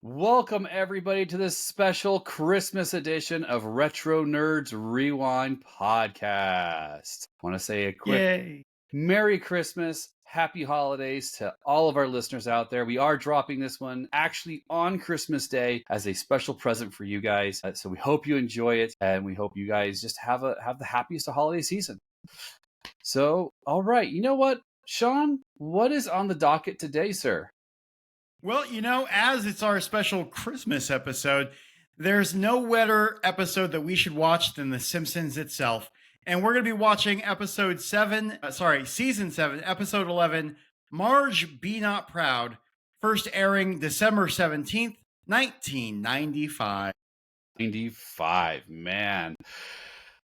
Welcome, everybody, to this special Christmas edition of Retro Nerds Rewind podcast. I want to say a quick Yay. Merry Christmas, Happy Holidays to all of our listeners out there. We are dropping this one actually on Christmas Day as a special present for you guys. So we hope you enjoy it, and we hope you guys just have the happiest of holiday season. So, all right, you know what, Sean? What is on the docket today, sir? Well, as it's our special Christmas episode, there's no better episode that we should watch than The Simpsons itself. And we're going to be watching season 7, episode 11, Marge Be Not Proud, first airing December 17th, 1995. 95, man.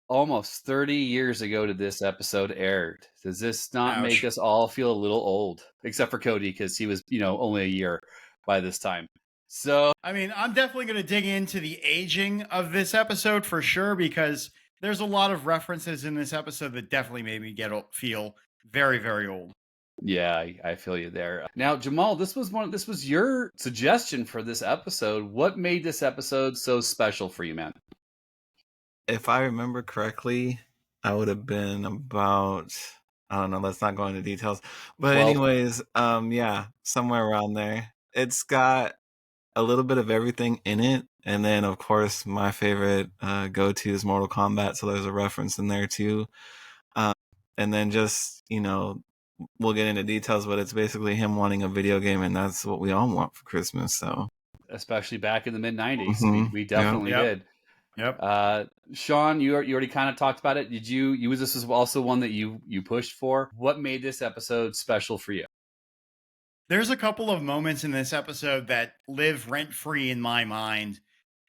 Almost 30 years ago to this episode aired. Does this not Ouch. make us all feel a little old? Except for Cody, because he was, only a year by this time. So, I mean, I'm definitely going to dig into the aging of this episode for sure, because there's a lot of references in this episode that definitely made me feel very, very old. yeah, I feel you there. Now, Jamal, this was your suggestion for this episode. What made this episode so special for you, man? If I remember correctly, I would have been about, I don't know, let's not go into details. But 12. anyways, yeah, somewhere around there. It's got a little bit of everything in it. And then, of course, my favorite go-to is Mortal Kombat. So there's a reference in there too. And then just, we'll get into details, but it's basically him wanting a video game. And that's what we all want for Christmas. So, Especially back in the mid-90s. Mhm. We definitely Yep. did. Yep. Sean, you already kind of talked about it. Did you this is also one that you pushed for? What made this episode special for you? There's a couple of moments in this episode that live rent free in my mind,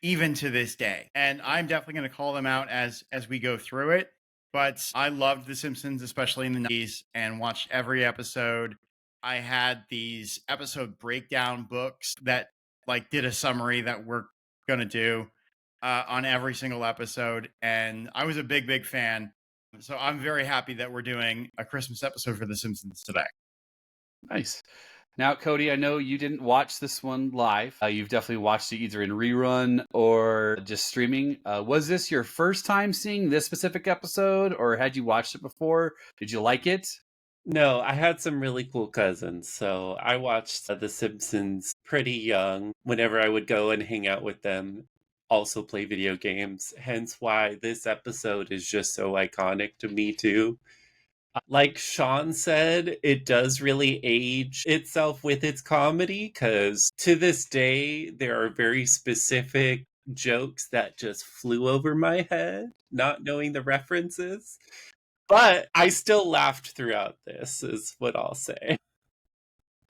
even to this day. And I'm definitely going to call them out as we go through it. But I loved The Simpsons, especially in the 90s, and watched every episode. I had these episode breakdown books that did a summary that we're going to do on every single episode. And I was a big, big fan. So I'm very happy that we're doing a Christmas episode for The Simpsons today. Nice. Now, Cody, I know you didn't watch this one live. You've definitely watched it either in rerun or just streaming. Was this your first time seeing this specific episode, or had you watched it before? Did you like it? No, I had some really cool cousins, so I watched The Simpsons pretty young whenever I would go and hang out with them, also play video games, hence why this episode is just so iconic to me too. Like Sean said, it does really age itself with its comedy, because to this day, there are very specific jokes that just flew over my head, not knowing the references. But I still laughed throughout this, is what I'll say.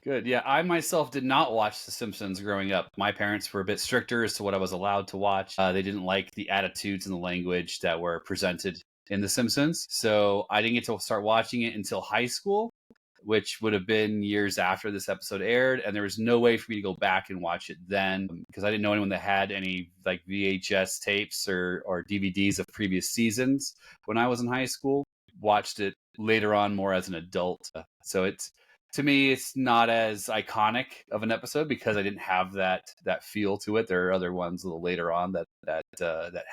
Good. Yeah, I myself did not watch The Simpsons growing up. My parents were a bit stricter as to what I was allowed to watch. They didn't like the attitudes and the language that were presented in The Simpsons. So I didn't get to start watching it until high school, which would have been years after this episode aired. And there was no way for me to go back and watch it then, because I didn't know anyone that had any VHS tapes or DVDs of previous seasons when I was in high school. Watched it later on more as an adult. So to me, it's not as iconic of an episode because I didn't have that feel to it. There are other ones a little later on that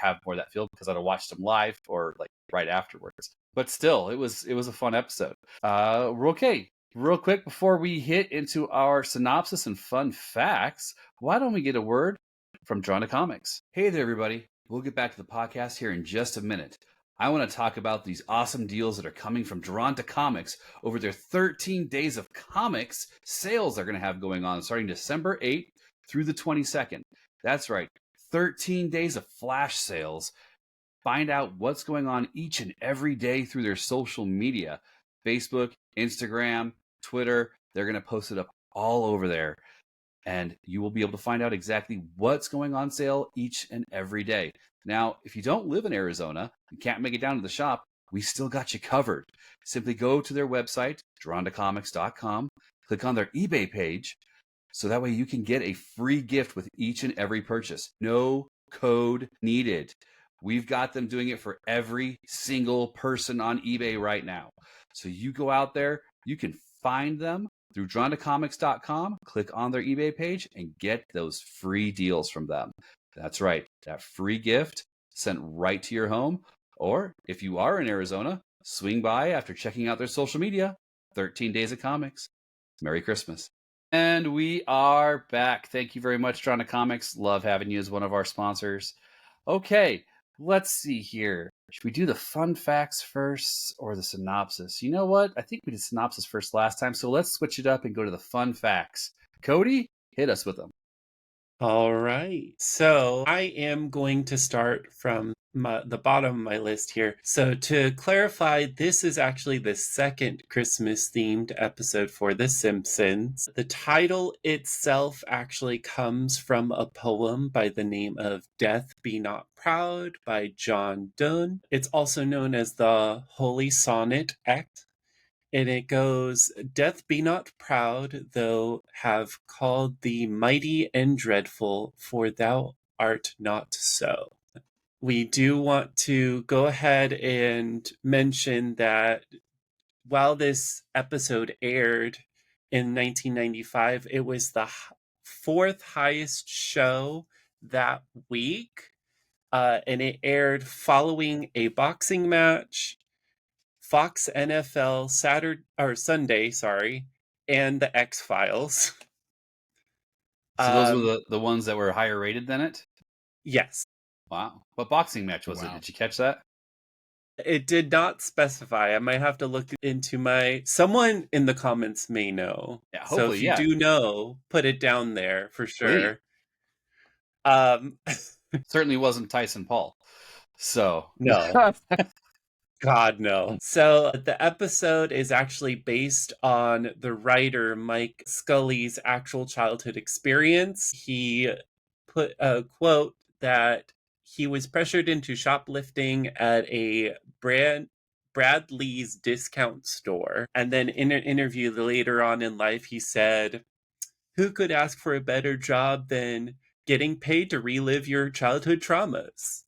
have more of that feel because I'd have watched them live or right afterwards. But still, it was a fun episode. Okay, real quick before we hit into our synopsis and fun facts, why don't we get a word from Drawn to Comics? Hey there, everybody. We'll get back to the podcast here in just a minute. I want to talk about these awesome deals that are coming from Drawn to Comics over their 13 Days of Comics sales they're going to have going on starting December 8th through the 22nd. That's right, 13 days of flash sales. Find out what's going on each and every day through their social media. Facebook, Instagram, Twitter. They're going to post it up all over there. And you will be able to find out exactly what's going on sale each and every day. Now, if you don't live in Arizona and can't make it down to the shop, we still got you covered. Simply go to their website, drawntocomics.com, click on their eBay page, so that way you can get a free gift with each and every purchase. No code needed. We've got them doing it for every single person on eBay right now. So you go out there, you can find them through DrawnToComics.com, click on their eBay page, and get those free deals from them. That's right, that free gift sent right to your home. Or if you are in Arizona, swing by after checking out their social media. 13 Days of Comics. Merry Christmas. And we are back. Thank you very much, Drawn to Comics. Love having you as one of our sponsors. Okay, let's see here. Should we do the fun facts first or the synopsis? You know what? I think we did synopsis first last time, so let's switch it up and go to the fun facts. Cody, hit us with them. All right. So I am going to start from the bottom of my list here. So to clarify, this is actually the second Christmas themed episode for The Simpsons. The title itself actually comes from a poem by the name of Death Be Not Proud by John Donne. It's also known as the Holy Sonnet Act. And it goes, Death be not proud, though have called thee mighty and dreadful, for thou art not so. We do want to go ahead and mention that while this episode aired in 1995, it was the fourth highest show that week. And it aired following a boxing match, Fox NFL Sunday, and the X-Files. So those were the ones that were higher rated than it? Yes. Wow. What boxing match was it? Did you catch that? It did not specify. I might have to look into someone in the comments may know. Yeah, so if you do know, put it down there for sure. Certainly wasn't Tyson Paul. So no. God, no. So the episode is actually based on the writer Mike Scully's actual childhood experience. He put a quote that he was pressured into shoplifting at a Bradley's discount store. And then in an interview later on in life, he said, "Who could ask for a better job than getting paid to relive your childhood traumas?"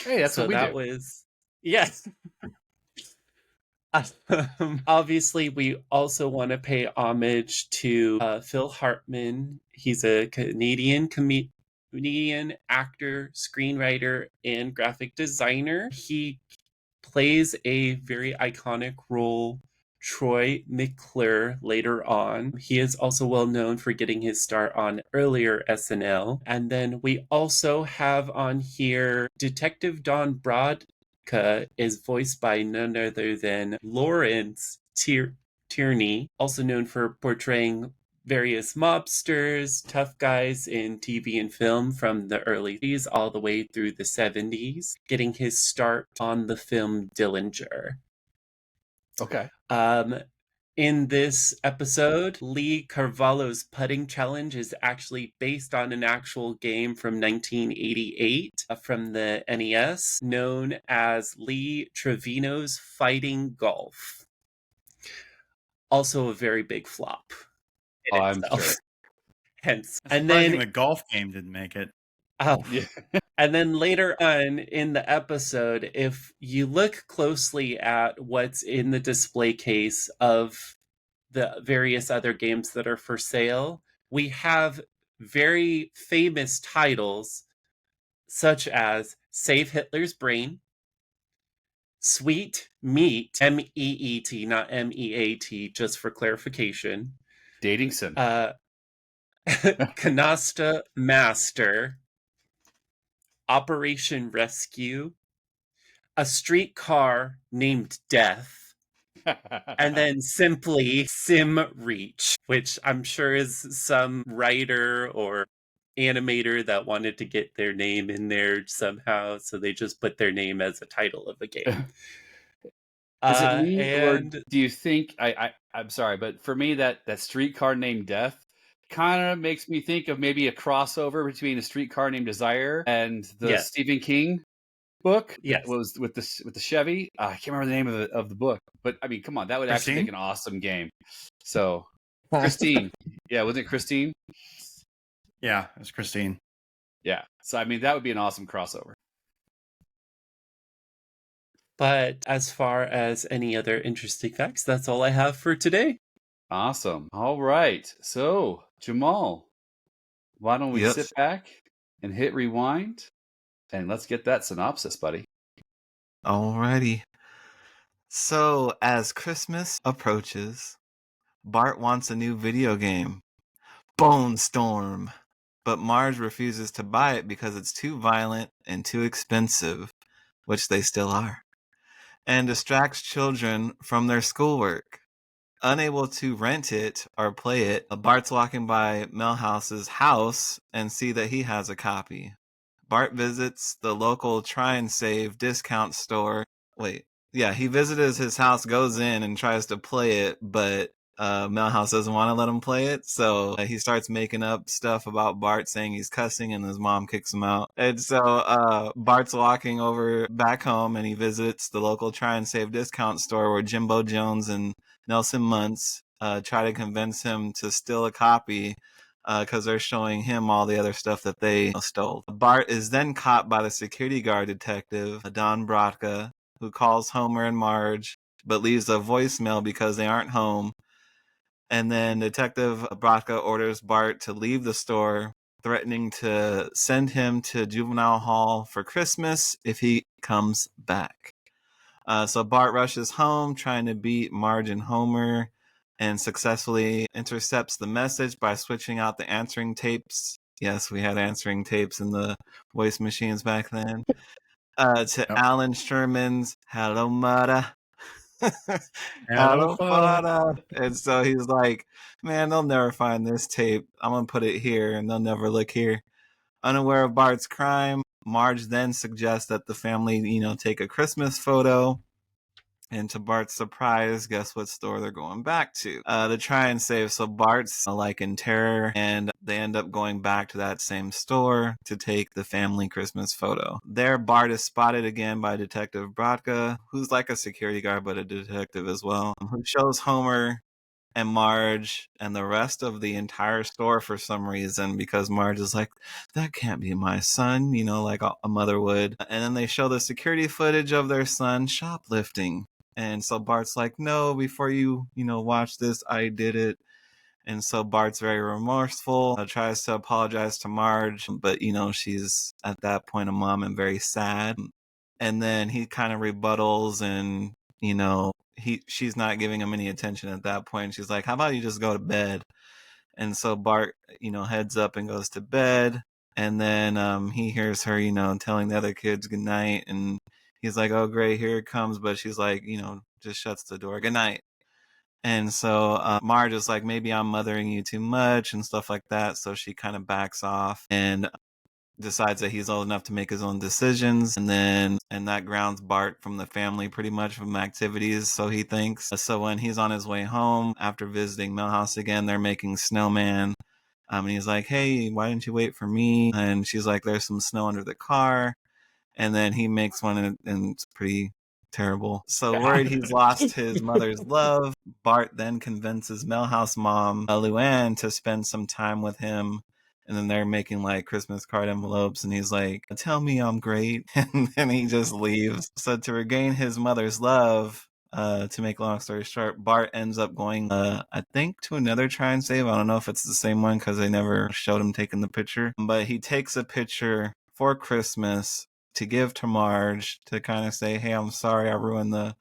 Hey, that's what we that do. was... Yes. Obviously, we also want to pay homage to Phil Hartman. He's a Canadian comedian, actor, screenwriter, and graphic designer. He plays a very iconic role, Troy McClure, later on. He is also well known for getting his start on earlier SNL. And then we also have on here Detective Don Brodka is voiced by none other than Lawrence Tierney, also known for portraying various mobsters, tough guys in TV and film from the early 80s all the way through the 70s, getting his start on the film Dillinger. Okay. In this episode, Lee Carvalho's putting challenge is actually based on an actual game from 1988 from the NES known as Lee Trevino's Fighting Golf. Also a very big flop. I'm sure. Hence. And then the golf game didn't make it. Oh, yeah. And then later on in the episode, if you look closely at what's in the display case of the various other games that are for sale, we have very famous titles such as Save Hitler's Brain, Sweet Meat, M-E-E-T, not M-E-A-T, just for clarification. Dating sim. Canasta Master, Operation Rescue, A Streetcar Named Death, and then simply Sim Reach, which I'm sure is some writer or animator that wanted to get their name in there somehow, so they just put their name as a title of a game. Is it me, or do you think I'm sorry, but for me that Streetcar Named Death kind of makes me think of maybe a crossover between A Streetcar Named Desire and the Stephen King book. Yes, was with the Chevy. I can't remember the name of the book, but I mean, come on, that would actually make an awesome game. So, Christine, yeah, wasn't it Christine? Yeah, it was Christine. Yeah, so I mean, that would be an awesome crossover. But as far as any other interesting facts, that's all I have for today. Awesome. All right. So, Jamal, why don't we Yep. sit back and hit rewind and let's get that synopsis, buddy. Alrighty. So, as Christmas approaches, Bart wants a new video game, BONESTORM, but Marge refuses to buy it because it's too violent and too expensive, which they still are, and distracts children from their schoolwork. Unable to rent it or play it, Bart's walking by Milhouse's house and see that he has a copy. Bart visits the local Try and Save discount store. He visited his house, goes in and tries to play it, but Milhouse doesn't want to let him play it. So he starts making up stuff about Bart, saying he's cussing, and his mom kicks him out. And so Bart's walking over back home, and he visits the local Try and Save discount store where Jimbo Jones and Nelson Muntz try to convince him to steal a copy because they're showing him all the other stuff that they stole. Bart is then caught by the security guard detective, Don Brodka, who calls Homer and Marge, but leaves a voicemail because they aren't home. And then Detective Brodka orders Bart to leave the store, threatening to send him to juvenile hall for Christmas if he comes back. So Bart rushes home, trying to beat Marge and Homer, and successfully intercepts the message by switching out the answering tapes. Yes, we had answering tapes in the voice machines back then. To Alan Sherman's "Hello, Mudda." Hello, Father. And so he's like, man, they'll never find this tape. I'm going to put it here, and they'll never look here. Unaware of Bart's crime, Marge then suggests that the family, take a Christmas photo. And to Bart's surprise, guess what store they're going back to? To Try and Save. So Bart's like in terror, and they end up going back to that same store to take the family Christmas photo. There, Bart is spotted again by Detective Brodka, who's like a security guard but a detective as well, who shows Homer and Marge and the rest of the entire store for some reason, because Marge is like, that can't be my son, like a mother would. And then they show the security footage of their son shoplifting. And so Bart's like, no, before you, watch this, I did it. And so Bart's very remorseful, tries to apologize to Marge, but, she's at that point a mom and very sad. And then he kind of rebuttals, and, she's not giving him any attention at that point. She's like, how about you just go to bed? And so Bart, heads up and goes to bed. And then he hears her, telling the other kids good night. And he's like, oh, great, here it comes. But she's like, just shuts the door. Good night. And so Marge is like, maybe I'm mothering you too much and stuff like that. So she kind of backs off and decides that he's old enough to make his own decisions. And that grounds Bart from the family pretty much from activities, so he thinks. So when he's on his way home after visiting Milhouse again, they're making snowman. And he's like, hey, why didn't you wait for me? And she's like, there's some snow under the car. And then he makes one, and it's pretty terrible. So worried he's lost his mother's love, Bart then convinces Milhouse mom, Luann, to spend some time with him. And then they're making like Christmas card envelopes, and he's like, tell me I'm great. And then he just leaves. So to regain his mother's love, to make a long story short, Bart ends up going, I think, to another Try and Save. I don't know if it's the same one because they never showed him taking the picture. But he takes a picture for Christmas to give to Marge to kind of say, hey, I'm sorry I ruined the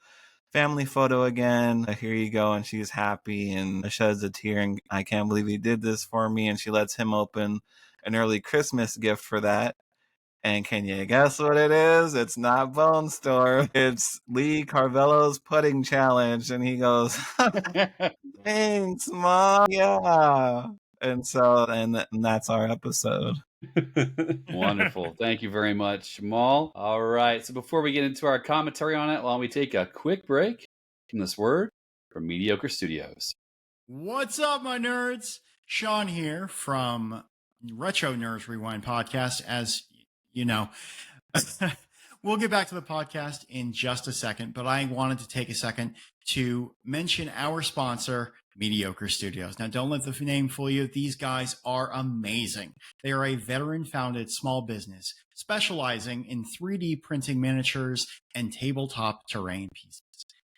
family photo again. Here you go. And she's happy and sheds a tear, and I can't believe he did this for me. And she lets him open an early Christmas gift for that. And can you guess what it is? It's not BONESTORM. It's Lee Carvello's pudding challenge. And he goes, thanks, Mom. Yeah. And that's our episode. Wonderful. Thank you very much, Jamal. All right. So before we get into our commentary on it, why don't we take a quick break from this word from Mediocre Studios. What's up, my nerds? Sean here from Retro Nerds Rewind podcast. As you know, we'll get back to the podcast in just a second, but I wanted to take a second to mention our sponsor, Mediocre Studios. Now, don't let the name fool you. These guys are amazing. They are a veteran-founded small business specializing in 3D printing miniatures and tabletop terrain pieces.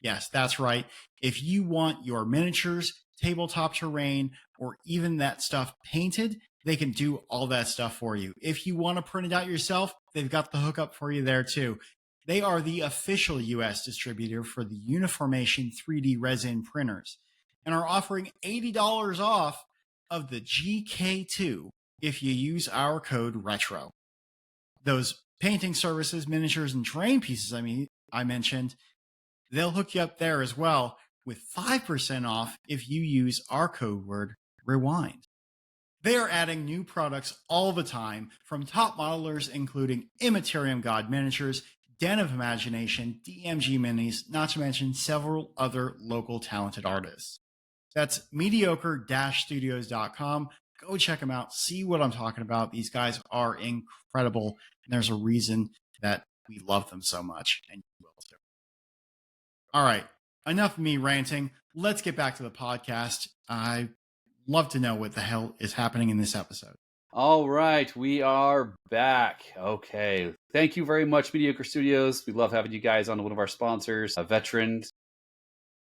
Yes, that's right. If you want your miniatures tabletop terrain, or even that stuff painted, they can do all that stuff for you. If you want to print it out yourself, they've got the hookup for you there too. They are the official US distributor for the Uniformation 3D resin printers and are offering $80 off of the GK2 if you use our code RETRO. Those painting services, miniatures, and terrain pieces I mentioned, they'll hook you up there as well with 5% off if you use our code word REWIND. They are adding new products all the time from top modelers including Immaterium God Miniatures, Den of Imagination, DMG Minis, not to mention several other local talented artists. That's mediocre-studios.com. Go check them out. See what I'm talking about. These guys are incredible. And there's a reason that we love them so much. And you will too. All right. Enough of me ranting. Let's get back to the podcast. I love to know what the hell is happening in this episode. All right, we are back. Okay. Thank you very much, Mediocre Studios. We love having you guys on, one of our sponsors, a veteran.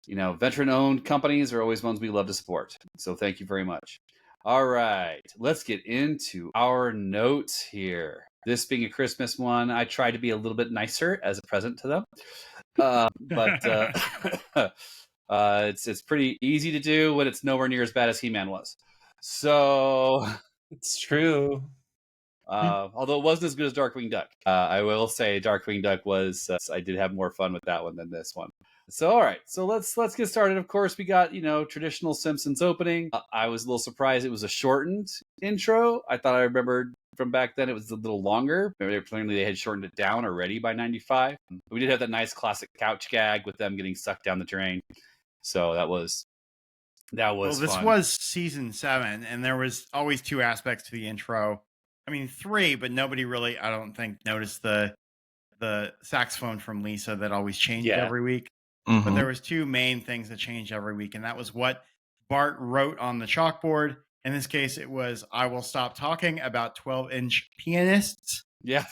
Veteran-owned companies are always ones we love to support. So thank you very much. All right, let's get into our notes here. This being a Christmas one, I tried to be a little bit nicer as a present to them. It's pretty easy to do when it's nowhere near as bad as He-Man was. So It's true. Although it wasn't as good as Darkwing Duck. I will say Darkwing Duck was, I did have more fun with that one than this one. So, all right. So let's get started. Of course, we got, traditional Simpsons opening. I was a little surprised it was a shortened intro. I thought I remembered from back then it was a little longer. Apparently they had shortened it down already by 95. We did have that nice classic couch gag with them getting sucked down the drain. So that was Well, this fun. was season 7, and there was always 2 aspects to the intro. I mean, 3, but nobody really, I don't think, noticed the saxophone from Lisa that always changed every week. But there was 2 main things that changed every week, and that was what Bart wrote on the chalkboard. In this case, it was, "I will stop talking about 12-inch pianists." Yeah.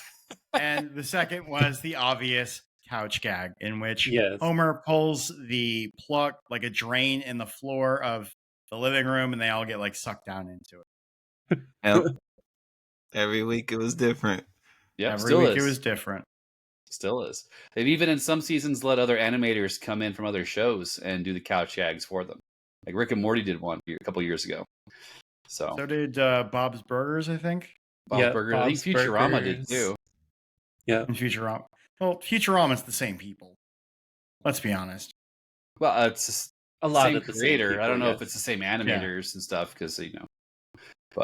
And the second was the obvious couch gag, in which Yes. Homer pulls the plug, like a drain in the floor of the living room, and they all get sucked down into it. Yep. Every week it was different. Yeah. Every week it was different. Still is. They've even in some seasons let other animators come in from other shows and do the couch gags for them. Like Rick and Morty did one a couple years ago. So did Bob's Burgers, I think. Bob's Burgers. I think Futurama did too. Yeah. And Futurama. Well, Futurama's the same people. Let's be honest. Well, it's just A lot same of the same creator. people, I don't know yes. if it's the same animators and stuff because but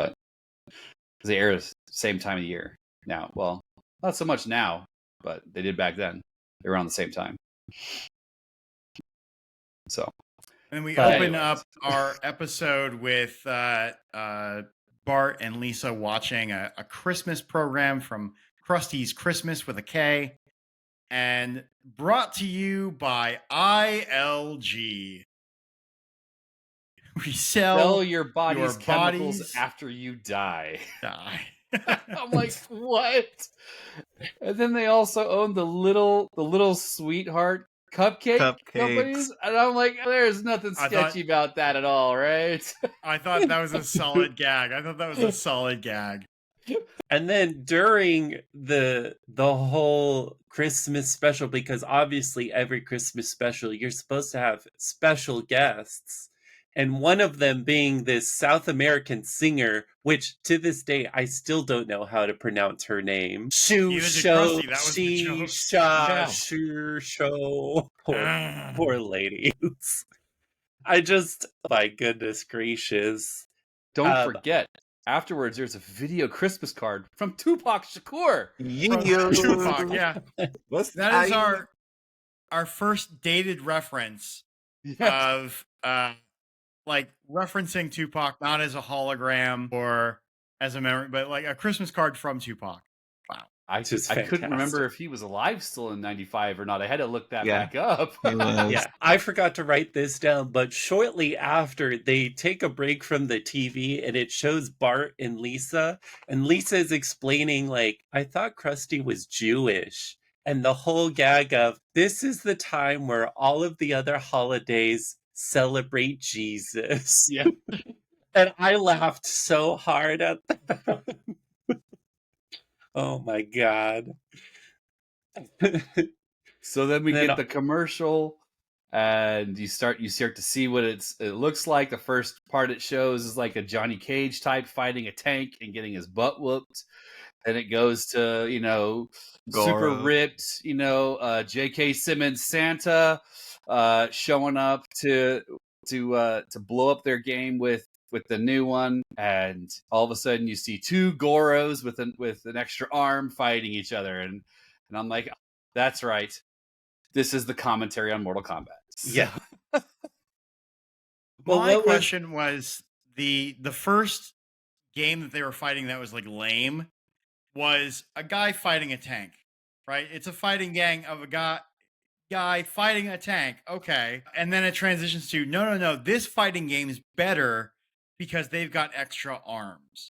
because they air the same time of the year now. Well, not so much now, but they did back then. They were around the same time. So. And we But open anyways. up our episode with Bart and Lisa watching a Christmas program from Krusty's Christmas with a K, and brought to you by ILG. We Sell your body's your chemicals bodies- after you die. Die. I'm like, what? And then they also own the little sweetheart cupcake companies, and I'm like, there's nothing sketchy about that at all, right? I thought that was a solid gag. And then during the whole Christmas special, because obviously every Christmas special you're supposed to have special guests, and one of them being this South American singer, which to this day I still don't know how to pronounce her name. Neither did Krusty, that was the joke. Poor ladies. I just, my goodness gracious. Don't forget, afterwards there's a video Christmas card from Tupac Shakur. Tupac, yeah. That is our first dated reference of referencing Tupac not as a hologram or as a memory, but like a Christmas card from Tupac. Wow. I couldn't remember if he was alive still in 95 or not. I had to look that back up. Yeah, I forgot to write this down, but shortly after they take a break from the TV and it shows Bart and Lisa is explaining I thought Krusty was Jewish, and the whole gag of this is the time where all of the other holidays celebrate Jesus. Yeah. And I laughed so hard at that. Oh my God. So then we Then get the commercial, and you start to see what it looks like. The first part it shows is like a Johnny Cage type fighting a tank and getting his butt whooped. And it goes to, super Goro. ripped, J.K. Simmons Santa showing up to blow up their game with the new one, and all of a sudden you see two Goros with an extra arm fighting each other, and I'm like, that's right, this is the commentary on Mortal Kombat. Yeah. My question was the first game that they were fighting that was like lame was a guy fighting a tank, right? It's a fighting gang of a guy fighting a tank. Okay. And then it transitions to no. This fighting game is better because they've got extra arms.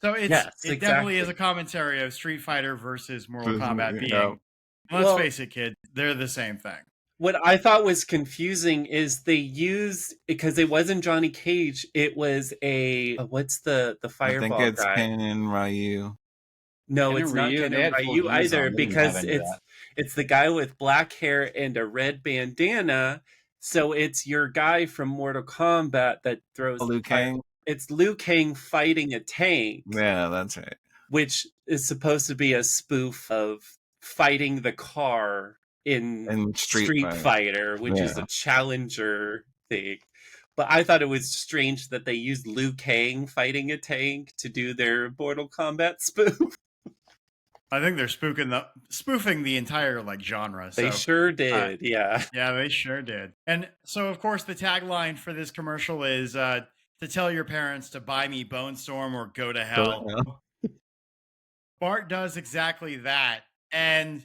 So it definitely is a commentary of Street Fighter versus Mortal Kombat being. Let's face it, kid, they're the same thing. What I thought was confusing is they used, because it wasn't Johnny Cage, it was what's the fireball guy? I think it's Ken and Ryu. No, Ken it's and not Ryu, Ken they and had full Ryu gears either, on. They didn't because have any of that. it's the guy with black hair and a red bandana. So it's your guy from Mortal Kombat that throws Liu Kang. It's Liu Kang fighting a tank. Yeah, that's right. Which is supposed to be a spoof of fighting the car in Street Fighter, which is a challenger thing. But I thought it was strange that they used Liu Kang fighting a tank to do their Mortal Kombat spoof. I think they're spoofing the entire genre. They sure did, yeah. Yeah, they sure did. And so, of course, the tagline for this commercial is to tell your parents to buy me BONESTORM or go to hell. Bart does exactly that. And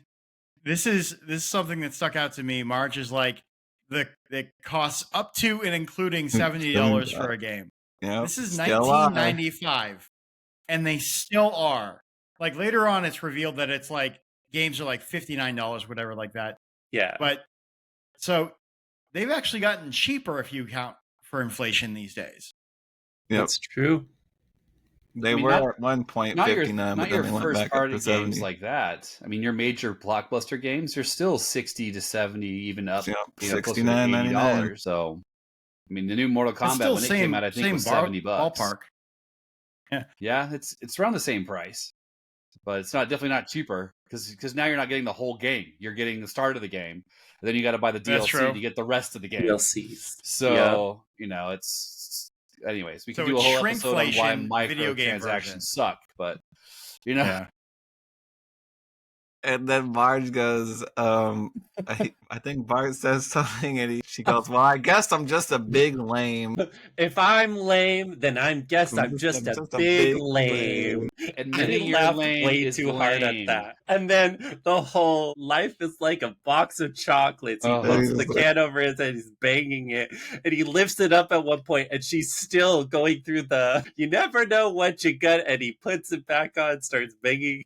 this is something that stuck out to me. Marge is like, it costs up to and including $70 for a game. Yep. This is 1995, and they still are. Like later on, it's revealed that it's like games are like $59, whatever, like that. Yeah. But so they've actually gotten cheaper if you count for inflation these days. Yep. That's true. They were at one point 59, but then they went back up to 70. Games like that. I mean, your major blockbuster games are still 60 to 70, even up $69.99. So, I mean, the new Mortal Kombat when it came out, I think was $70. Ballpark. Yeah, it's around the same price, but it's definitely not cheaper because now you're not getting the whole game. You're getting the start of the game, and then you got to buy the DLC to get the rest of the game. DLCs. So it's. Anyways, we can do a whole episode on why microtransactions suck, but Yeah. And then Marge goes, I think Bart says something, and she goes, well, I guess I'm just a big lame. If I'm lame, then I'm just a big lame. And I laughed way too hard at that. And then the whole life is like a box of chocolates. He puts the can over his head, he's banging it, and he lifts it up at one point, and she's still going through you never know what you got, and he puts it back on, starts banging.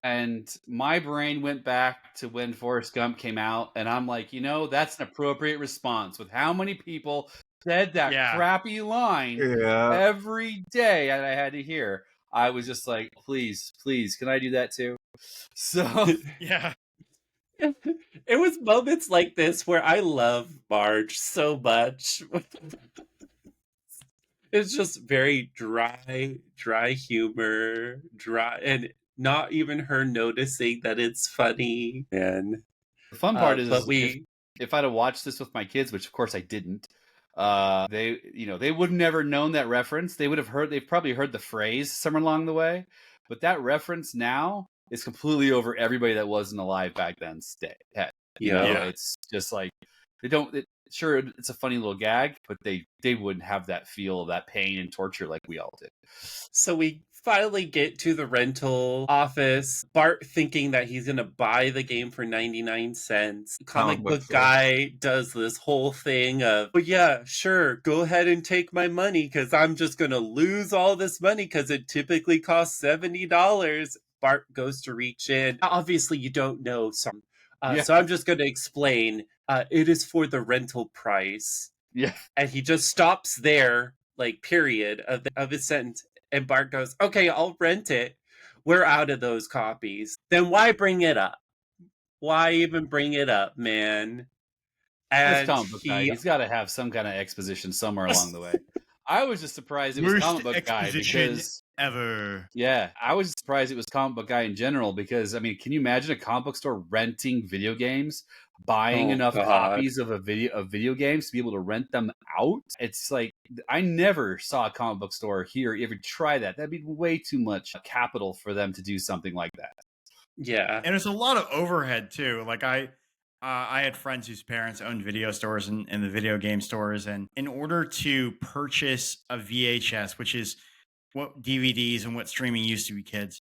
And my brain went back to when Forrest Gump came out, and I'm like, that's an appropriate response with how many people said that crappy line every day that I had to hear. I was just like, please, can I do that too? So yeah. It was moments like this where I love Marge so much. It's just very dry humor, and not even her noticing that it's funny. And the fun part is if I'd have watched this with my kids, which of course I didn't, they would have never known that reference. They've probably heard the phrase somewhere along the way, but that reference now is completely over everybody that wasn't alive back then. It's just like they don't. Sure, it's a funny little gag, but they wouldn't have that feel of that pain and torture like we all did. So we finally get to the rental office. Bart thinking that he's going to buy the game for 99 cents. Comic book guy does this whole thing of, yeah, sure, go ahead and take my money because I'm just going to lose all this money because it typically costs $70. Bart goes to reach in. Obviously, you don't know. So I'm just going to explain. It is for the rental price. Yeah. And he just stops there, like, period, of his sentence. And Bart goes, okay, I'll rent it. We're out of those copies. Then why bring it up? Why even bring it up, man? This And comic book guy, he's got to have some kind of exposition somewhere along the way. I was just surprised it was Worst comic book guy exposition because ever. yeah, I was surprised it was comic book guy in general because I mean, can you imagine a comic book store renting video games, buying Oh, enough God. copies of video games to be able to rent them out? It's like I never saw a comic book store here ever try that. That'd be way too much capital for them to do something like that. Yeah. And it's a lot of overhead too. Like I had friends whose parents owned video stores and the video game stores, and in order to purchase a VHS, which is what DVDs and what streaming used to be, kids,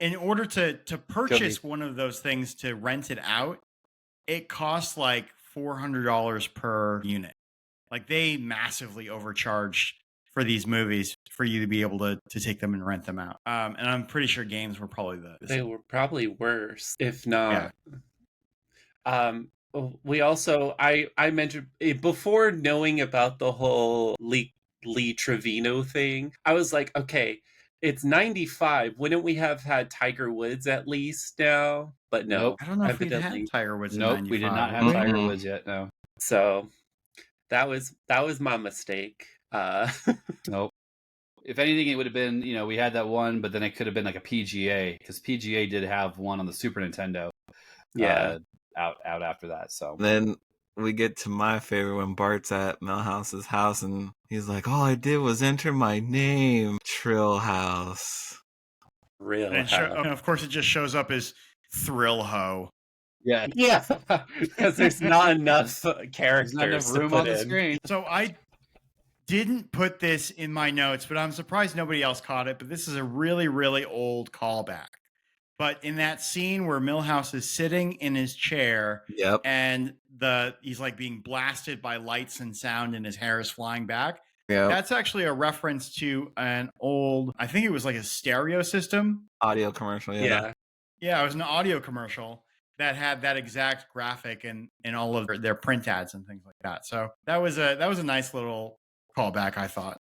in order to purchase one of those things to rent it out, it costs like $400 per unit. Like they massively overcharged for these movies for you to be able to take them and rent them out. And I'm pretty sure games were probably They were probably worse, if not. We also, I mentioned before knowing about the whole Lee Trevino thing, I was like, okay, it's 95. Wouldn't we have had Tiger Woods at least now? But no, Nope. I don't know if we'd evidently. had Tiger Woods in Nope, 95. we did not have Mhm. Tiger Woods yet. No. So that was my mistake. Nope. If anything, it would have been, we had that one, but then it could have been like a PGA because PGA did have one on the Super Nintendo. Yeah. Out after that. So Then we get to my favorite when Bart's at Milhouse's house and he's like, all I did was enter my name, Trill House. Real. And of course, it just shows up as Thrill Ho. yeah, Yeah, because there's not enough characters. there's not enough to room put on the in. screen. So I didn't put this in my notes, but I'm surprised nobody else caught it. But this is a really, really old callback. But in that scene where Milhouse is sitting in his chair Yep. and he's like being blasted by lights and sound and his hair is flying back. Yep. That's actually a reference to an old, I think it was like a stereo system. Audio commercial. Yeah. Yeah, it was an audio commercial that had that exact graphic and all of their print ads and things like that. So that was a nice little callback, I thought.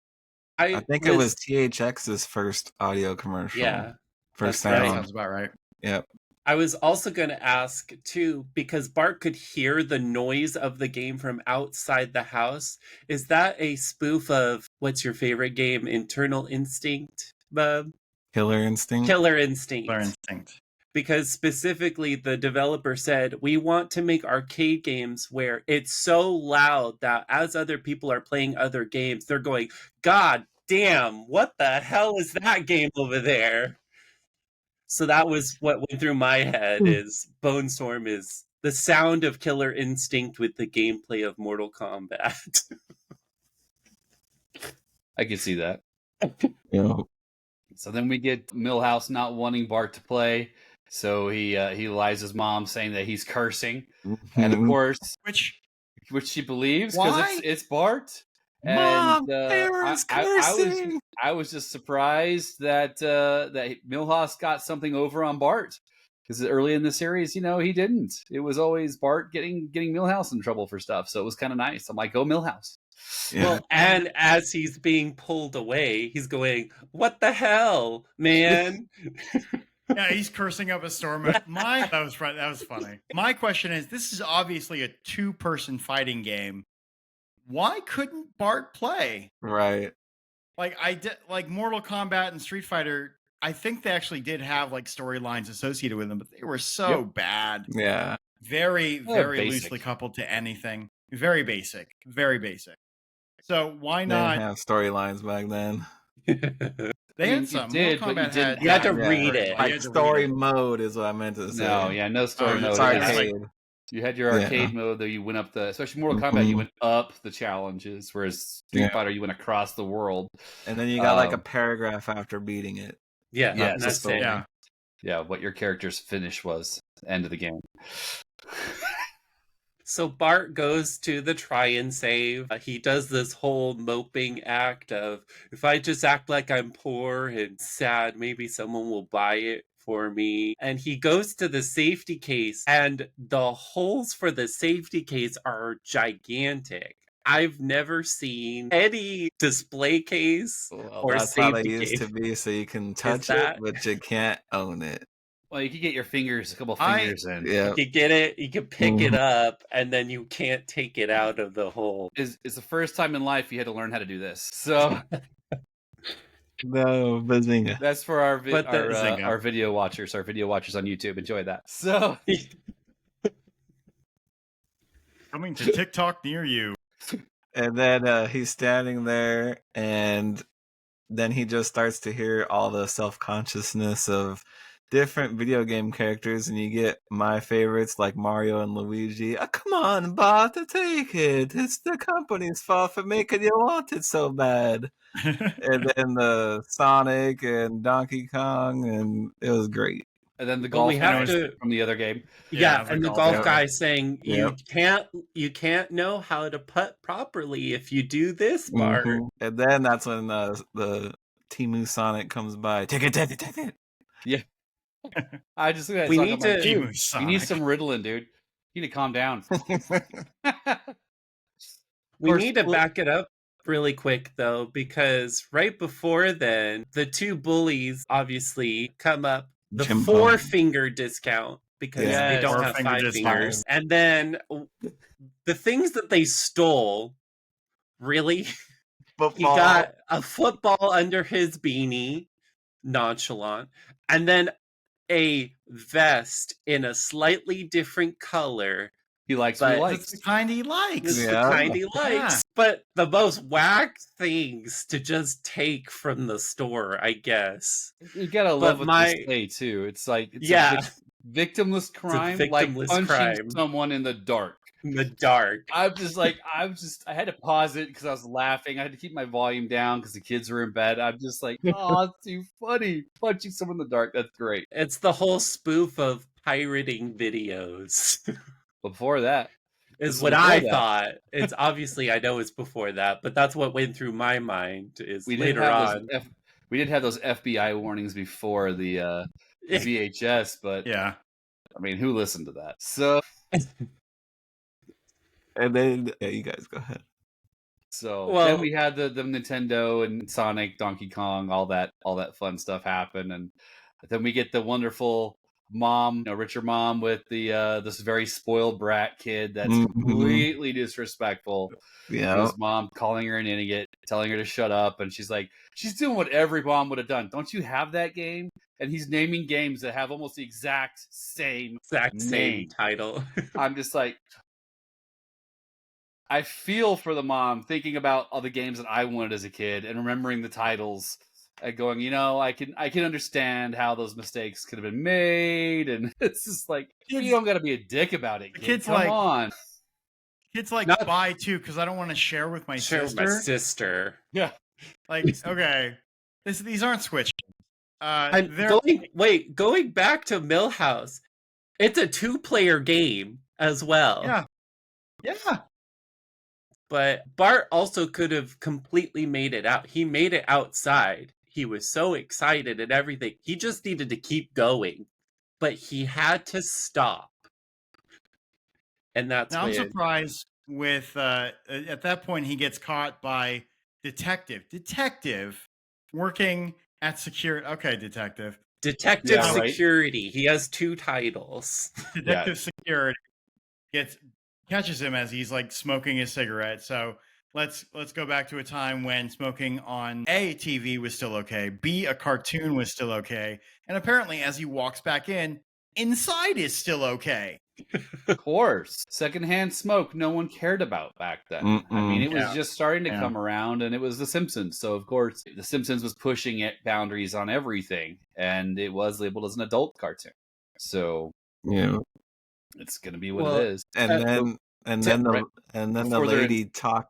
I think it was THX's first audio commercial. Yeah. First That sound. sounds about right. Yep. I was also going to ask, too, because Bart could hear the noise of the game from outside the house. Is that a spoof of what's your favorite game, Internal Instinct, Bub? Killer Instinct. Killer Instinct. Killer Instinct. Because specifically the developer said, we want to make arcade games where it's so loud that as other people are playing other games, they're going, God damn, what the hell is that game over there? So that was what went through my head is BONESTORM is the sound of Killer Instinct with the gameplay of Mortal Kombat. I can see that. Yep. So then we get Milhouse not wanting Bart to play. So he lies his mom saying that he's cursing. And of course, which she believes because it's Bart. Mom, And I was just surprised that that Milhouse got something over on Bart because early in the series, he didn't. It was always Bart getting Milhouse in trouble for stuff. So it was kind of nice. I'm like, go Milhouse. Yeah. Well, and as he's being pulled away, he's going, "What the hell, man?" Yeah, he's cursing up a storm. That was funny. My question is, this is obviously a 2-person fighting game. Why couldn't Bart play? Right. Like Mortal Kombat and Street Fighter, I think they actually did have like storylines associated with them, but they were so bad. Yeah. Very, very basic. loosely coupled to anything. Very basic. Very basic. So why They not? didn't have storylines back then. They I mean, had some. you did, Mortal but you Kombat didn't You had to Yeah. read it. You Like had to read story it. mode is what I meant to say. No, yeah, no story Oh, mode. it's It was arcade. like- you had your arcade mode, though you went up especially Mortal Kombat, you went up the challenges, whereas Street Fighter, you went across the world. And then you got like a paragraph after beating it. Yeah, Yeah, that's just it. Yeah. Yeah, what your character's finish was, end of the game. So Bart goes to the try and save. He does this whole moping act of, if I just act like I'm poor and sad, maybe someone will buy it for me. And he goes to the safety case, and the holes for the safety case are gigantic. I've never seen any display case Well, or that's how they safety used case. to be, so you can Is touch it, that? but you can't own it. Well, you could get your fingers, a couple I- fingers in. Yeah. You get it, you can pick it Mhm. up, and then you can't take it out of the hole. Is the first time in life you had to learn how to do this. So No, bazinga. that's for our But the- Zinga. our video watchers on YouTube. Enjoy that. So Coming to TikTok near you. And then he's standing there, and then he just starts to hear all the self-consciousness of different video game characters, and you get my favorites like Mario and Luigi. Come on, Bart, take it. It's the company's fault for making you want it so bad. And then the Sonic and Donkey Kong, and it was great. and then the Well, golf we have guy to- from the other game. Yeah, the and the golf golf guy. guy saying Yep. you can't know how to putt properly if you do this part. Mhm. And then that's when the Timu Sonic comes by. Take it. I just look at that We song, need I'm like, to- dude, Timu you need Sonic. some Ritalin, dude. You need to calm down. We course, need to well- back it up really quick though, because right before then, the two bullies obviously come up the Chimpo. 4-finger discount because Yeah. they don't have Four-finger 5 discount. fingers. And then the things that they stole, really? He got a football under his beanie, nonchalant, and then a vest in a slightly different color. He likes what he But- likes. It's the kind he likes. It's Yeah. the kind he likes. Yeah. But the most whack things to just take from the store, I guess. You gotta But love what my- they say too. It's like it's Yeah. a victimless crime, like victimless punching crime. someone in the dark. In the dark. I had to pause it because I was laughing. I had to keep my volume down because the kids were in bed. I'm just like, oh, it's too funny. Punching someone in the dark, that's great. It's the whole spoof of pirating videos. Before that, Is It's what before I that. thought. It's obviously I know it's before that, but that's what went through my mind is we did later have on. we did have those FBI warnings before the VHS, but Yeah. I mean, who listened to that? So And then you guys go ahead. Well- then we had the Nintendo and Sonic, Donkey Kong, all that fun stuff happen, and then we get the wonderful mom, Richard mom with the this very spoiled brat kid that's Mhm. completely disrespectful to Yeah. his mom, calling her an idiot, telling her to shut up, and she's like, she's doing what every mom would have done. Don't you have that game? And he's naming games that have almost the exact same. Exact same name. title. I'm just like, I feel for the mom thinking about all the games that I wanted as a kid and remembering the titles and going, I can understand how those mistakes could have been made, and it's just like Kids- you don't got to be a dick about it. The Kid. kid's Come like- on, Kids like Not- buy too because I don't want to share with my Share with sister. my sister. yeah. Like, okay, these aren't Switch. I'm They're going back to Millhouse. It's a 2-player game as well. Yeah. yeah. But Bart also could have completely made it out. He made it outside. He was so excited and everything. He just needed to keep going. But he had to stop. And that's Now I'm when surprised with at that point he gets caught by detective working at security. Okay, detective Detective Yeah, right. Security. He has 2 titles. security catches him as he's like smoking his cigarette. So let's go back to a time when smoking on A, TV was still okay, B, a cartoon was still okay, and apparently as he walks back in, inside is still okay. Of course, secondhand smoke no one cared about back then. I mean, it was Yeah. just starting to Yeah. come around, and it was The Simpsons. So of course, The Simpsons was pushing it boundaries on everything, and it was labeled as an adult cartoon. So Yeah. it's gonna be what Well, it is. And then right the before they're in- lady talk.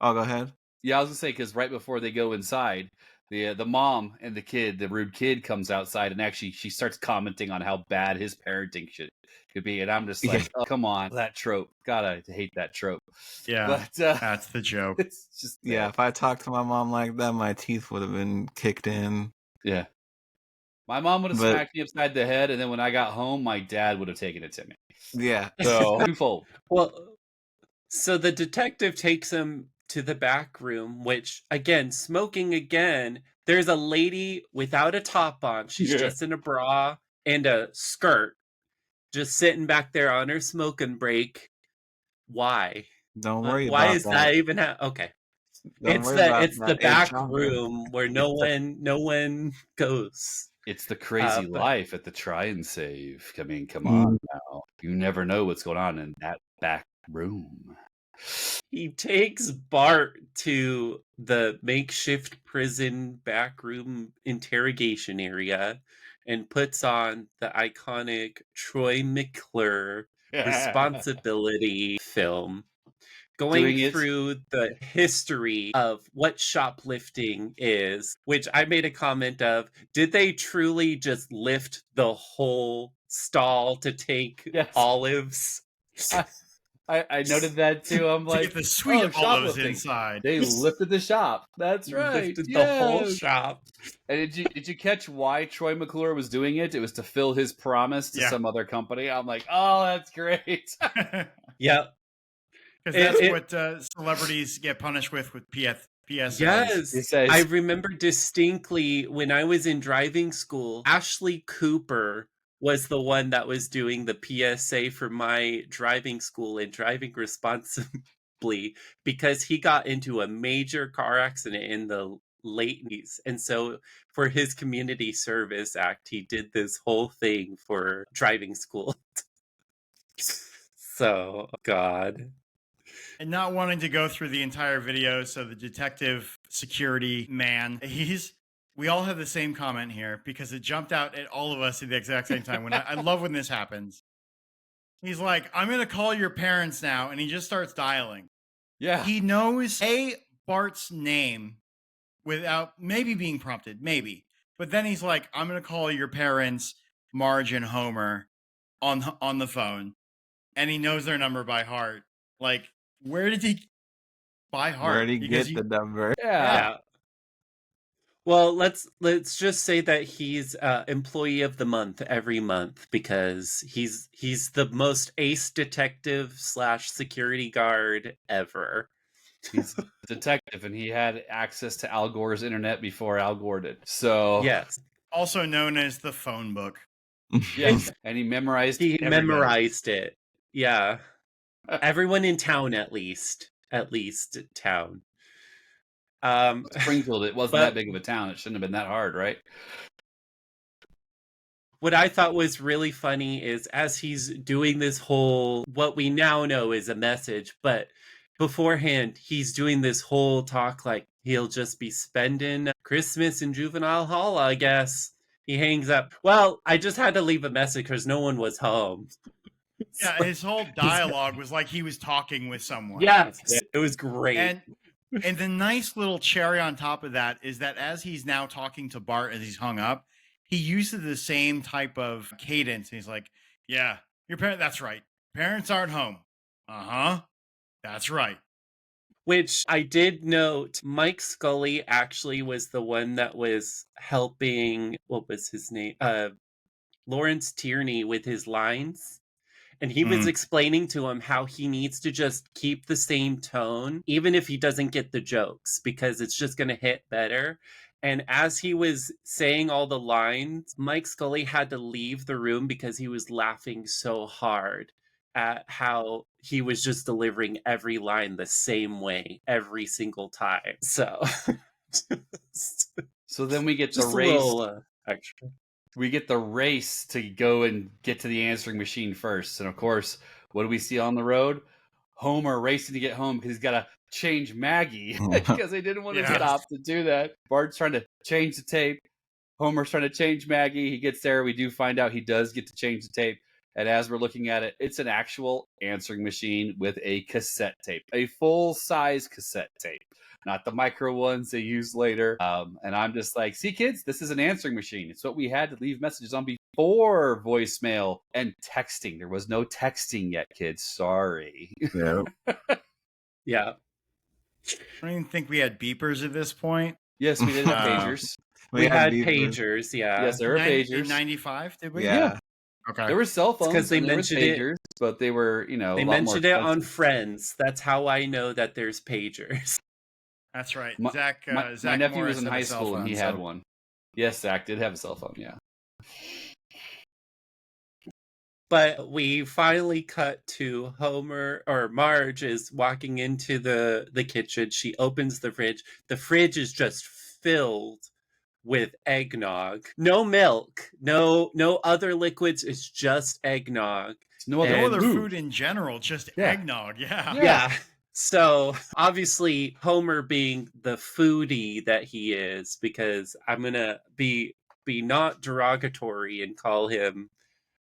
Oh, go ahead. Yeah, I was gonna say because right before they go inside, the mom and the kid, the rude kid, comes outside, and actually she starts commenting on how bad his parenting could be, and I'm just like, oh, come on, that trope. God, I hate that trope. Yeah, But that's the joke. it's just Yeah, if I talked to my mom like that, my teeth would have been kicked in. yeah. My mom would have But smacked me upside the head, and then when I got home, my dad would have taken it to me. yeah, So twofold. Well, so the detective takes him to the back room, which, again, smoking again. There's a lady without a top on. She's Yeah. just in a bra and a skirt, just sitting back there on her smoking break. Why? don't worry Why about is that. that even okay? Don't It's worry about the back HR. room where no one goes. It's the crazy But life at the try and save. I mean, come Mm. on now. You never know what's going on in that back room. he takes Bart to the makeshift prison backroom interrogation area and puts on the iconic Troy McClure responsibility film, going Doing it. through the history of what shoplifting is, which I made a comment of, did they truly just lift the whole stall to take Yes. olives? I noted that too. I'm To like, get the sweet olives shoplifting. inside. They lifted the shop. That's right. Lifted the whole Yes. shop. And did you catch why Troy McClure was doing it? It was to fill his promise to Yeah. some other company. I'm like, oh, that's great. Yep. Because that's what celebrities get punished with PSAs. Yes. He says, I remember distinctly when I was in driving school, Ashley Cooper was the one that was doing the PSA for my driving school and driving responsibly, because he got into a major car accident in the late 80s. And so for his community service act, he did this whole thing for driving school. So, God. And not wanting to go through the entire video, so the detective security man, we all have the same comment here because it jumped out at all of us at the exact same time. When I love when this happens. He's like, I'm going to call your parents now. And he just starts dialing. yeah. He knows Bart's name without maybe being prompted, maybe. But then he's like, I'm going to call your parents, Marge and Homer, on the phone. And he knows their number by heart. Like, where did he by heart? Where did he Because get the number? Yeah. Well, let's just say that he's employee of the month every month because he's the most ace detective / security guard ever. He's a detective, and he had access to Al Gore's internet before Al Gore did. So Yes, also known as the phone book. yes, and he memorized. he everybody. memorized it. Yeah, everyone in town at least town. Springfield. It wasn't but- that big of a town. It shouldn't have been that hard, right? What I thought was really funny is as he's doing this whole, what we now know is a message, but beforehand, he's doing this whole talk like he'll just be spending Christmas in juvenile hall, I guess. He hangs up. Well, I just had to leave a message because no one was home. Yeah, his whole dialogue was like he was talking with someone. Yes, it was great. And the nice little cherry on top of that is that as he's now talking to Bart as he's hung up, he uses the same type of cadence. He's like, yeah, your parent, that's right. Parents aren't home. Uh-huh. That's right. Which I did note, Mike Scully actually was the one that was helping, what was his name? Lawrence Tierney with his lines. And he was explaining to him how he needs to just keep the same tone, even if he doesn't get the jokes, because it's just going to hit better. And as he was saying all the lines, Mike Scully had to leave the room because he was laughing so hard at how he was just delivering every line the same way every single time. So, So then we get the just a race. little extra. We get the race to go and get to the answering machine first. And of course, what do we see on the road? Homer racing to get home because he's got to change Maggie because they didn't want to stop to do that. Bart's trying to change the tape. Homer's trying to change Maggie. He gets there. We do find out he does get to change the tape. And as we're looking at it, it's an actual answering machine with a cassette tape, a full-size cassette tape, not the micro ones they use later. And I'm just like, see, kids, this is an answering machine. It's what we had to leave messages on before voicemail and texting. There was no texting yet, kids. Sorry. Yeah. Yeah. I don't even think we had beepers at this point. Yes, we did have pagers. We had beepers. pagers, yeah. Yes, there were In pagers. 95, did we? Yeah. Okay. There were cell It's 'cause phones they and there was mentioned it- pagers, but they were, you know, They a lot more mentioned it on expensive. Friends. That's how I know that there's pagers. That's right. My, Zach, my Zach nephew Morris was in had a high cell school and phone, he had so- one. Yes, Zach did have a cell phone, yeah. But we finally cut to Homer, or Marge is walking into the kitchen. She opens the fridge. The fridge is just filled with eggnog. No milk, no other liquids. It's just eggnog. It's no other, No And- other food in general, just Yeah. eggnog. Yeah. Yeah. So obviously Homer being the foodie that he is, because I'm gonna be not derogatory and call him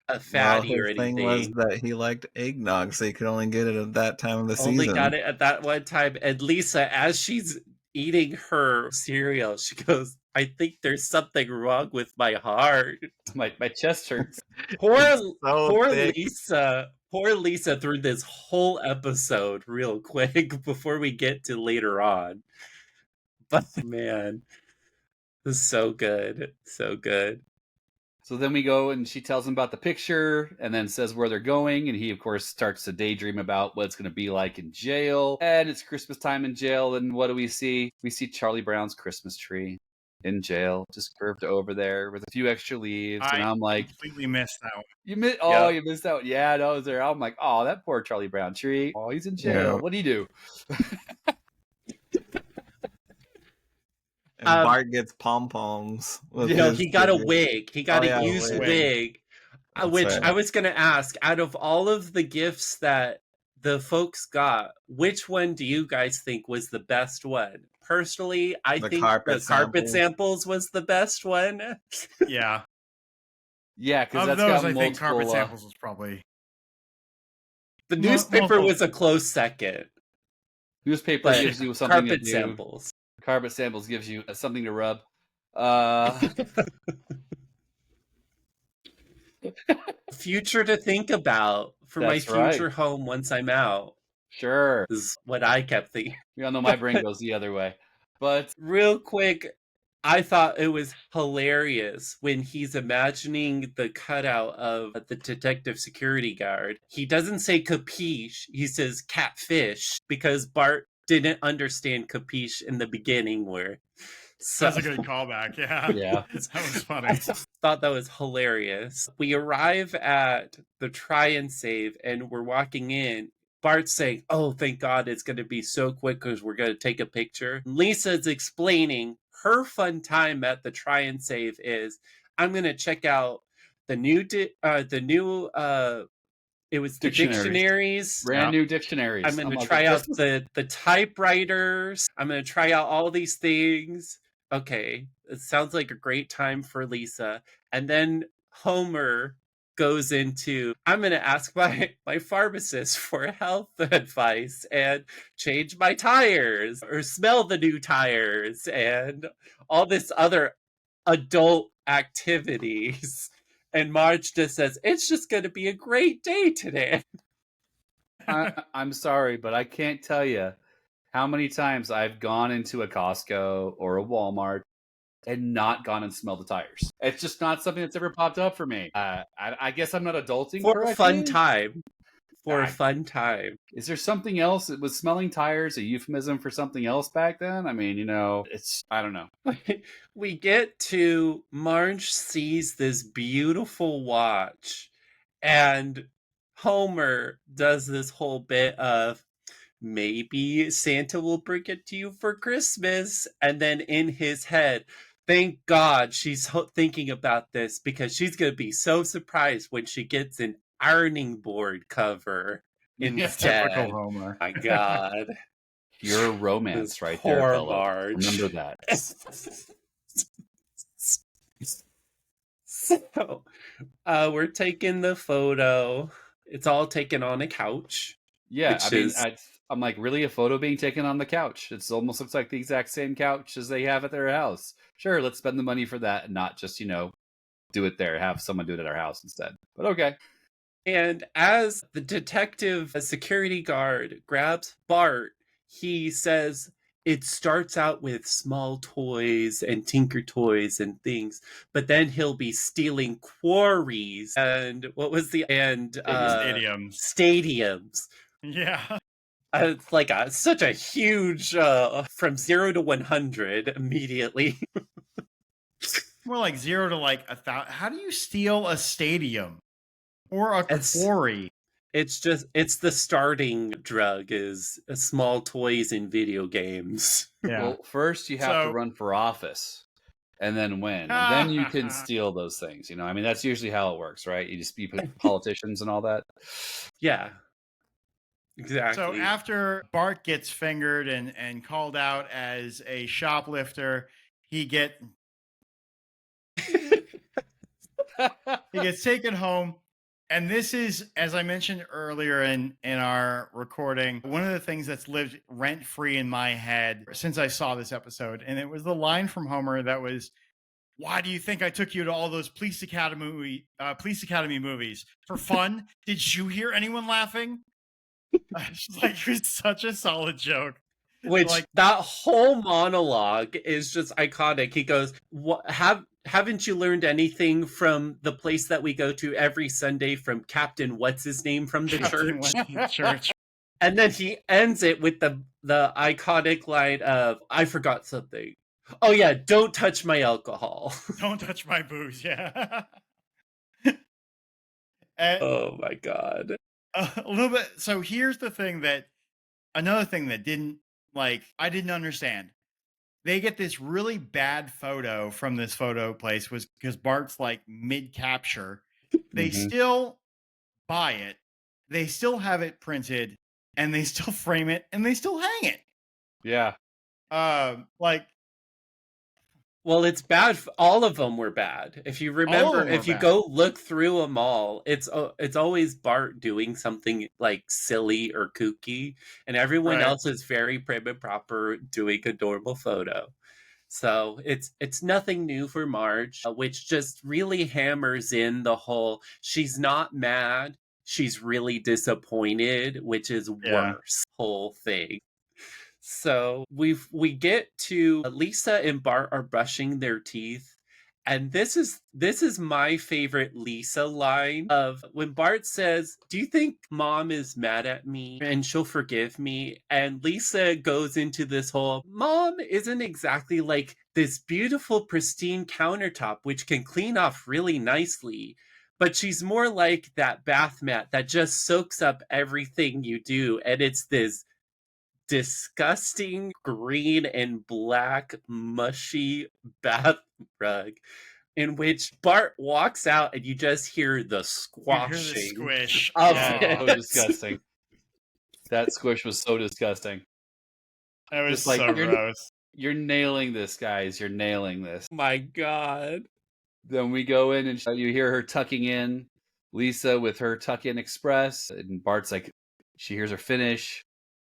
a Well, fatty or his anything. thing was that he liked eggnog, so he could only get it at that time of the Only season. got it at that one time. And Lisa, as she's eating her cereal, she goes, "I think there's something wrong with my heart." my chest hurts. Poor so thick. Lisa. Poor Lisa through this whole episode real quick before we get to later on. But man, this is so good. So good. So then we go and she tells him about the picture and then says where they're going. And he, of course, starts to daydream about what it's going to be like in jail. And it's Christmas time in jail. And what do we see? We see Charlie Brown's Christmas tree in jail, just curved over there with a few extra leaves. And I'm like, completely missed that one. you missed that one. Yeah, no, it was there. I'm like, oh, that poor Charlie Brown tree. Oh, he's in jail. Yeah. What'd he do? And Bart gets pom-poms. with No, his he got a figure. wig. He got a a used wig. wig. That's Which right. I was going to ask, out of all of the gifts that the folks got, which one do you guys think was the best one? Personally, I The think carpet the carpet samples. samples was the best one. Yeah. Yeah, because Of that's those, got I think carpet multiple. samples was probably. The Mul- newspaper multiple- was a close second. Newspaper But gives you something to carpet do. samples. Carpet samples gives you something to rub. Future to think about for my That's right. future home once I'm out. Sure. This is what I kept thinking. We all know my brain goes the other way. But Real quick, I thought it was hilarious when he's imagining the cutout of the detective security guard. He doesn't say capiche, he says catfish, because Bart didn't understand capiche in the beginning. That's a good callback. Yeah. yeah. That was funny. I thought that was hilarious. We arrive at the try and save, and we're walking in. Bart's saying, "Oh, thank God it's going to be so quick because we're going to take a picture." Lisa's explaining her fun time at the try and save is, "I'm going to check out the new it was the dictionaries. Brand new dictionaries. I'm going to try out the typewriters. I'm going to try out all these things." Okay, it sounds like a great time for Lisa. And then Homer goes into, "I'm going to ask my pharmacist for health advice and change my tires or smell the new tires and all this other adult activities." And Marge just says, "It's just going to be a great day today." I'm sorry, but I can't tell you how many times I've gone into a Costco or a Walmart and not gone and smelled the tires. It's just not something that's ever popped up for me. I guess I'm not adulting For a correctly. fun time. For a I- fun time. Is there something else? Was smelling tires a euphemism for something else back then? I mean, it's, I don't know. We get to Marge sees this beautiful watch, and Homer does this whole bit of, "Maybe Santa will bring it to you for Christmas." And then in his head, thank God she's thinking about this, because she's going to be so surprised when she gets an ironing board cover instead. Typical Homer. My God. Pure romance This right there, poor fellas. Marge. Remember that. So, we're taking the photo. It's all taken on a couch. Yeah, Which I mean, is- I'm like, really, a photo being taken on the couch? It almost looks like the exact same couch as they have at their house. Sure, let's spend the money for that and not just, do it there. Have someone do it at our house instead. But okay. And as the detective, a security guard, grabs Bart, he says, it starts out with small toys and tinker toys and things, but then he'll be stealing quarries and Stadiums. stadiums. Yeah. It's like such a huge from 0 to 100 immediately. More like 0 to like 1,000. How do you steal a stadium or a quarry? It's the starting drug is small toys in video games. Yeah. Well, first you have to run for office and then win. And then you can steal those things. I mean, that's usually how it works, right? You put politicians and all that. Yeah. Exactly. So after Bart gets fingered and called out as a shoplifter, he gets taken home. And this is, as I mentioned earlier in our recording, one of the things that's lived rent-free in my head since I saw this episode. And it was the line from Homer that was, "Why do you think I took you to all those Police Academy movies? For fun? Did you hear anyone laughing?" Like, it was such a solid joke. Which, that whole monologue is just iconic. He goes, haven't you learned anything from the place that we go to every Sunday from Captain What's-His-Name from the church? And then he ends it with the iconic line of, "I forgot something. Oh yeah, don't touch my alcohol." Don't touch my booze, yeah. Oh my God. A little bit. So here's the thing another thing that I didn't understand. They get this really bad photo from this photo place was because Bart's like mid-capture. They still buy it. They still have it printed and they still frame it and they still hang it. Yeah. Well, it's bad. All of them were bad. If you remember, if you go look through them all, it's always Bart doing something like silly or kooky, and everyone else is very prim and proper doing a normal photo. So it's nothing new for Marge, which just really hammers in the whole she's not mad, she's really disappointed, which is worse whole thing. So we get to Lisa and Bart are brushing their teeth. And this is my favorite Lisa line of when Bart says, "Do you think Mom is mad at me and she'll forgive me?" And Lisa goes into this whole, "Mom isn't exactly like this beautiful pristine countertop which can clean off really nicely. But she's more like that bath mat that just soaks up everything you do. And it's this disgusting green and black mushy bath rug in which Bart walks out and you just hear the squashing squish of it. So disgusting. That squish was so disgusting. That was like, so gross. You're nailing this, guys. You're nailing this. My God. Then we go in and you hear her tucking in, Lisa with her tuck-in express, and Bart's like, she hears her finish.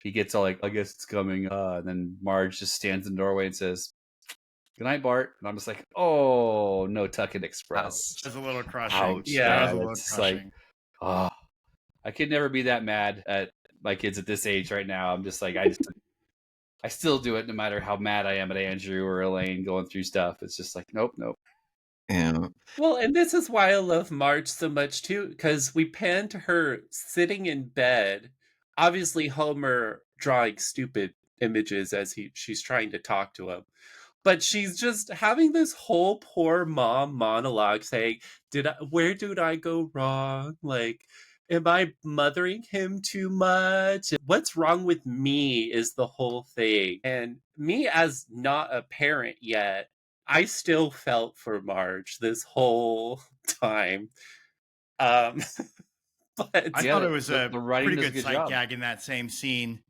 He gets all like, "I guess it's coming." And then Marge just stands in the doorway and says, "Good night, Bart." And I'm just like, oh, no tuck-in express. It was a little crushing. Ouch. Yeah, it was a it's little crushing. Like, I could never be that mad at my kids at this age right now. I'm just like, I still do it no matter how mad I am at Andrew or Elaine going through stuff. It's just like, nope. Yeah. Well, and this is why I love Marge so much too, because we pan to her sitting in bed. Obviously, Homer drawing stupid images as she's trying to talk to him. But she's just having this whole poor mom monologue saying, where did I go wrong? Like, am I mothering him too much? What's wrong with me is the whole thing. And me as not a parent yet, I still felt for Marge this whole time. But I thought it was a pretty good sight gag in that same scene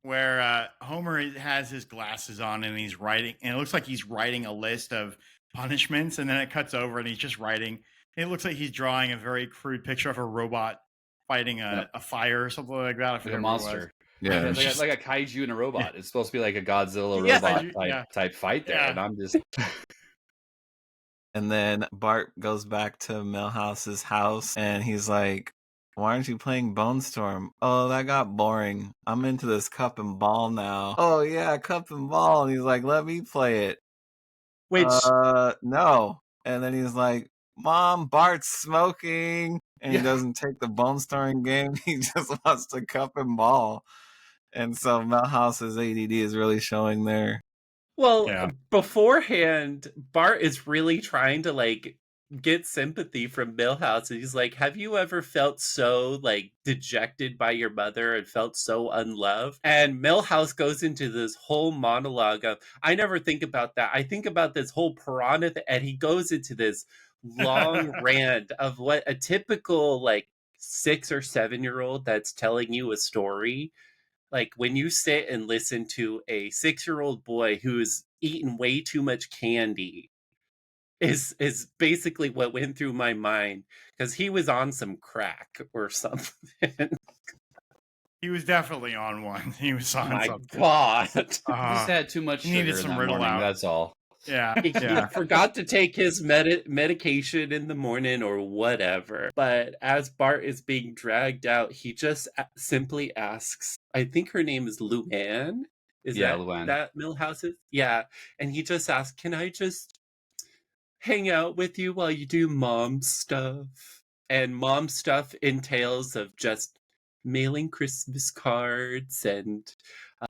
where Homer has his glasses on and he's writing, and it looks like he's writing a list of punishments, and then it cuts over and he's just writing. It looks like he's drawing a very crude picture of a robot fighting a fire or something like that. Like a monster. Yeah, like a kaiju and a robot. It's supposed to be like a Godzilla robot type fight there, and I'm just. And then Bart goes back to Milhouse's house and he's like, why aren't you playing BONESTORM? Oh, that got boring. I'm into this cup and ball now. Oh yeah, cup and ball. And he's like, let me play it. Which No. And then he's like, Mom, Bart's smoking. And he doesn't take the BONESTORM game. He just wants to cup and ball. And so Milhouse's ADD is really showing there. Well, Yeah. beforehand, Bart is really trying to like get sympathy from Milhouse, and he's like, "Have you ever felt so like dejected by your mother and felt so unloved?" And Milhouse goes into this whole monologue of, "I never think about that. I think about this whole piranha," and he goes into this long rant of what a typical like 6 or 7 year old that's telling you a story. Like when you sit and listen to a 6-year-old boy who's eaten way too much candy is basically what went through my mind, because he was on some crack or something. He was definitely on one. He was on My something. God. He just had too much he needed sugar in some that Riddle morning. out. That's all. Yeah, He yeah. forgot to take his medication in the morning or whatever. But as Bart is being dragged out, he just simply asks, I think her name is Luann. Is Yeah, that Luann. that Milhouse's? Yeah. And he just asks, can I just hang out with you while you do mom stuff? And mom stuff entails of just mailing Christmas cards and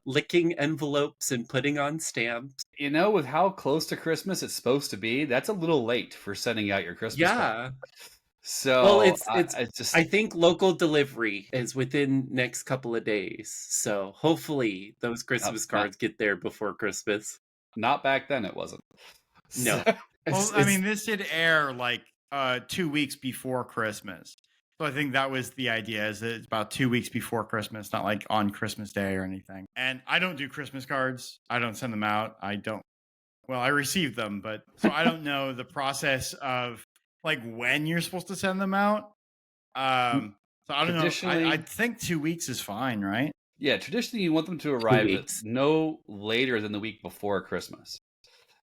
licking envelopes and putting on stamps. You know, with how close to Christmas it's supposed to be, that's a little late for sending out your Christmas card. Yeah. So Well, it's just I think local delivery is within next couple of days. So hopefully those Christmas cards get there before Christmas. not back then. It wasn't. No. Well, I mean, this did air like 2 weeks before Christmas. So I think that was the idea, is that it's about 2 weeks before Christmas, not like on Christmas Day or anything. And I don't do Christmas cards. I don't send them out. I receive them, but so I don't know the process of like when you're supposed to send them out. So I don't know. Traditionally- I think 2 weeks is fine, right? Yeah, traditionally you want them to arrive weeks. no later than the week before Christmas.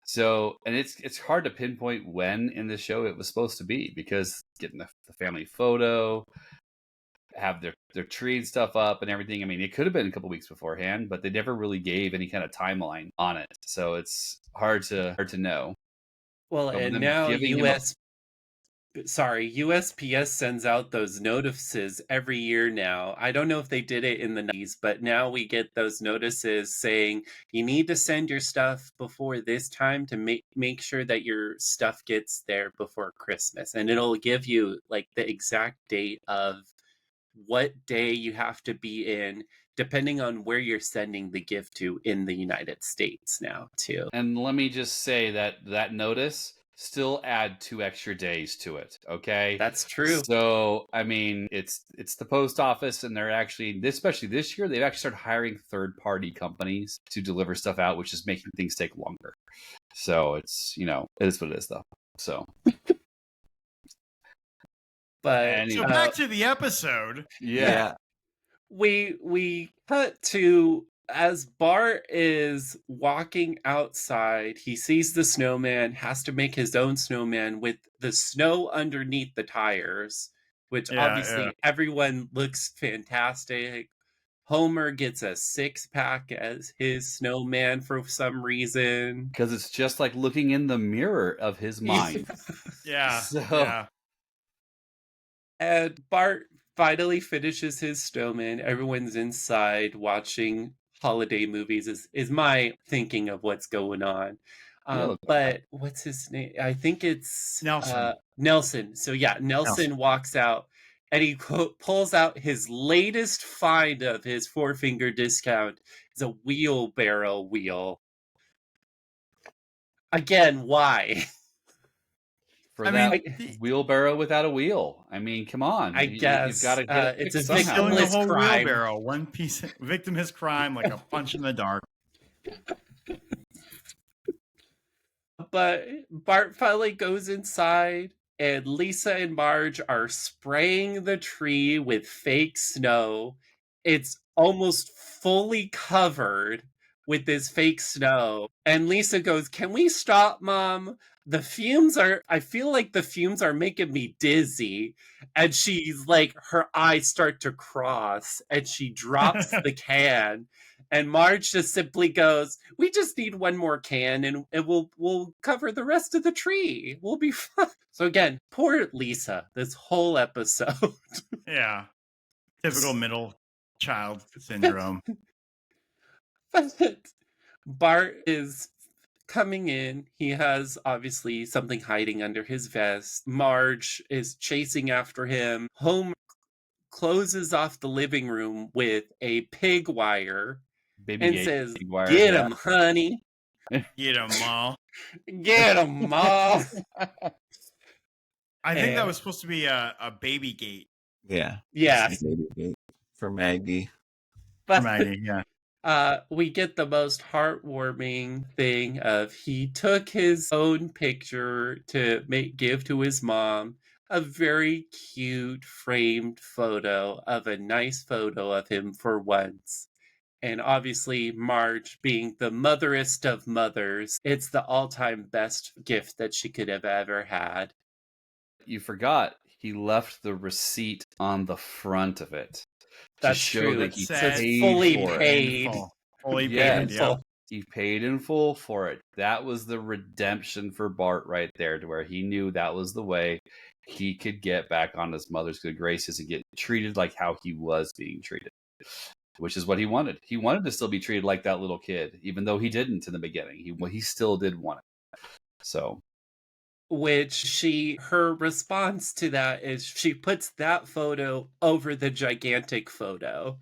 So, and it's hard to pinpoint when in the show it was supposed to be, because getting the family photo, have their tree and stuff up and everything. I mean, it could have been a couple weeks beforehand, but they never really gave any kind of timeline on it. So it's hard to know. Well, But and them now giving him USPS sends out those notices every year now. I don't know if they did it in the 90s, but now we get those notices saying you need to send your stuff before this time to make sure that your stuff gets there before Christmas. And it'll give you like the exact date of what day you have to be in, depending on where you're sending the gift to in the United States now, too. And let me just say that notice still add 2 extra days to it. Okay, That's true. So I mean, it's the post office, and they're actually, especially this year, they've actually started hiring third-party companies to deliver stuff out, which is making things take longer. So it's, it is what it is, though. So. But Anyway. So back to the episode. Yeah. we cut to as Bart is walking outside, he sees the snowman, has to make his own snowman with the snow underneath the tires, which obviously everyone looks fantastic. Homer gets a 6-pack as his snowman for some reason. Because it's just like looking in the mirror of his mind. Yeah. So- Yeah. And Bart finally finishes his snowman. Everyone's inside watching holiday movies is my thinking of what's going on. But what's his name? I think it's Nelson. Nelson. So yeah, Nelson walks out and he pulls out his latest find of his 4-finger discount. It's a wheelbarrow wheel. Again, why? For I that mean, wheelbarrow without a wheel. I mean, come on. I guess, you've got to get it's a fixed somehow. killing the victimless whole crime. wheelbarrow. One piece. Victimless crime, like a punch in the dark. But Bart finally goes inside, and Lisa and Marge are spraying the tree with fake snow. It's almost fully covered with this fake snow. And Lisa goes, "Can we stop, Mom? The fumes are, I feel like the fumes are making me dizzy. And she's like, her eyes start to cross and she drops the can. And Marge just simply goes, "We just need one more can and we'll cover the rest of the tree. We'll be fine." So again, poor Lisa, this whole episode. Yeah. Typical middle child syndrome. But Bart is coming in. He has obviously something hiding under his vest. Marge is chasing after him. Homer closes off the living room with a pig wire Baby and gate says, big wire, "Get yeah. him, honey. Get him, Ma. Get him, Ma." I think that And- was supposed to be a baby gate Yeah. Yeah. This is Baby Gate for Maggie. for But Maggie. Yeah. we get the most heartwarming thing of he took his own picture to give to his mom, a very cute framed photo of a nice photo of him for once. And obviously, Marge being the motherest of mothers, it's the all-time best gift that she could have ever had. You forgot he left the receipt on the front of it to That's show true. that It he said paid fully for paid. it. Fully Yes. paid. Yeah. He paid in full for it. That was the redemption for Bart right there, to where he knew that was the way he could get back on his mother's good graces and get treated like how he was being treated, which is what he wanted. He wanted to still be treated like that little kid, even though he didn't in the beginning. He still did want it. So Which her response to that is she puts that photo over the gigantic photo.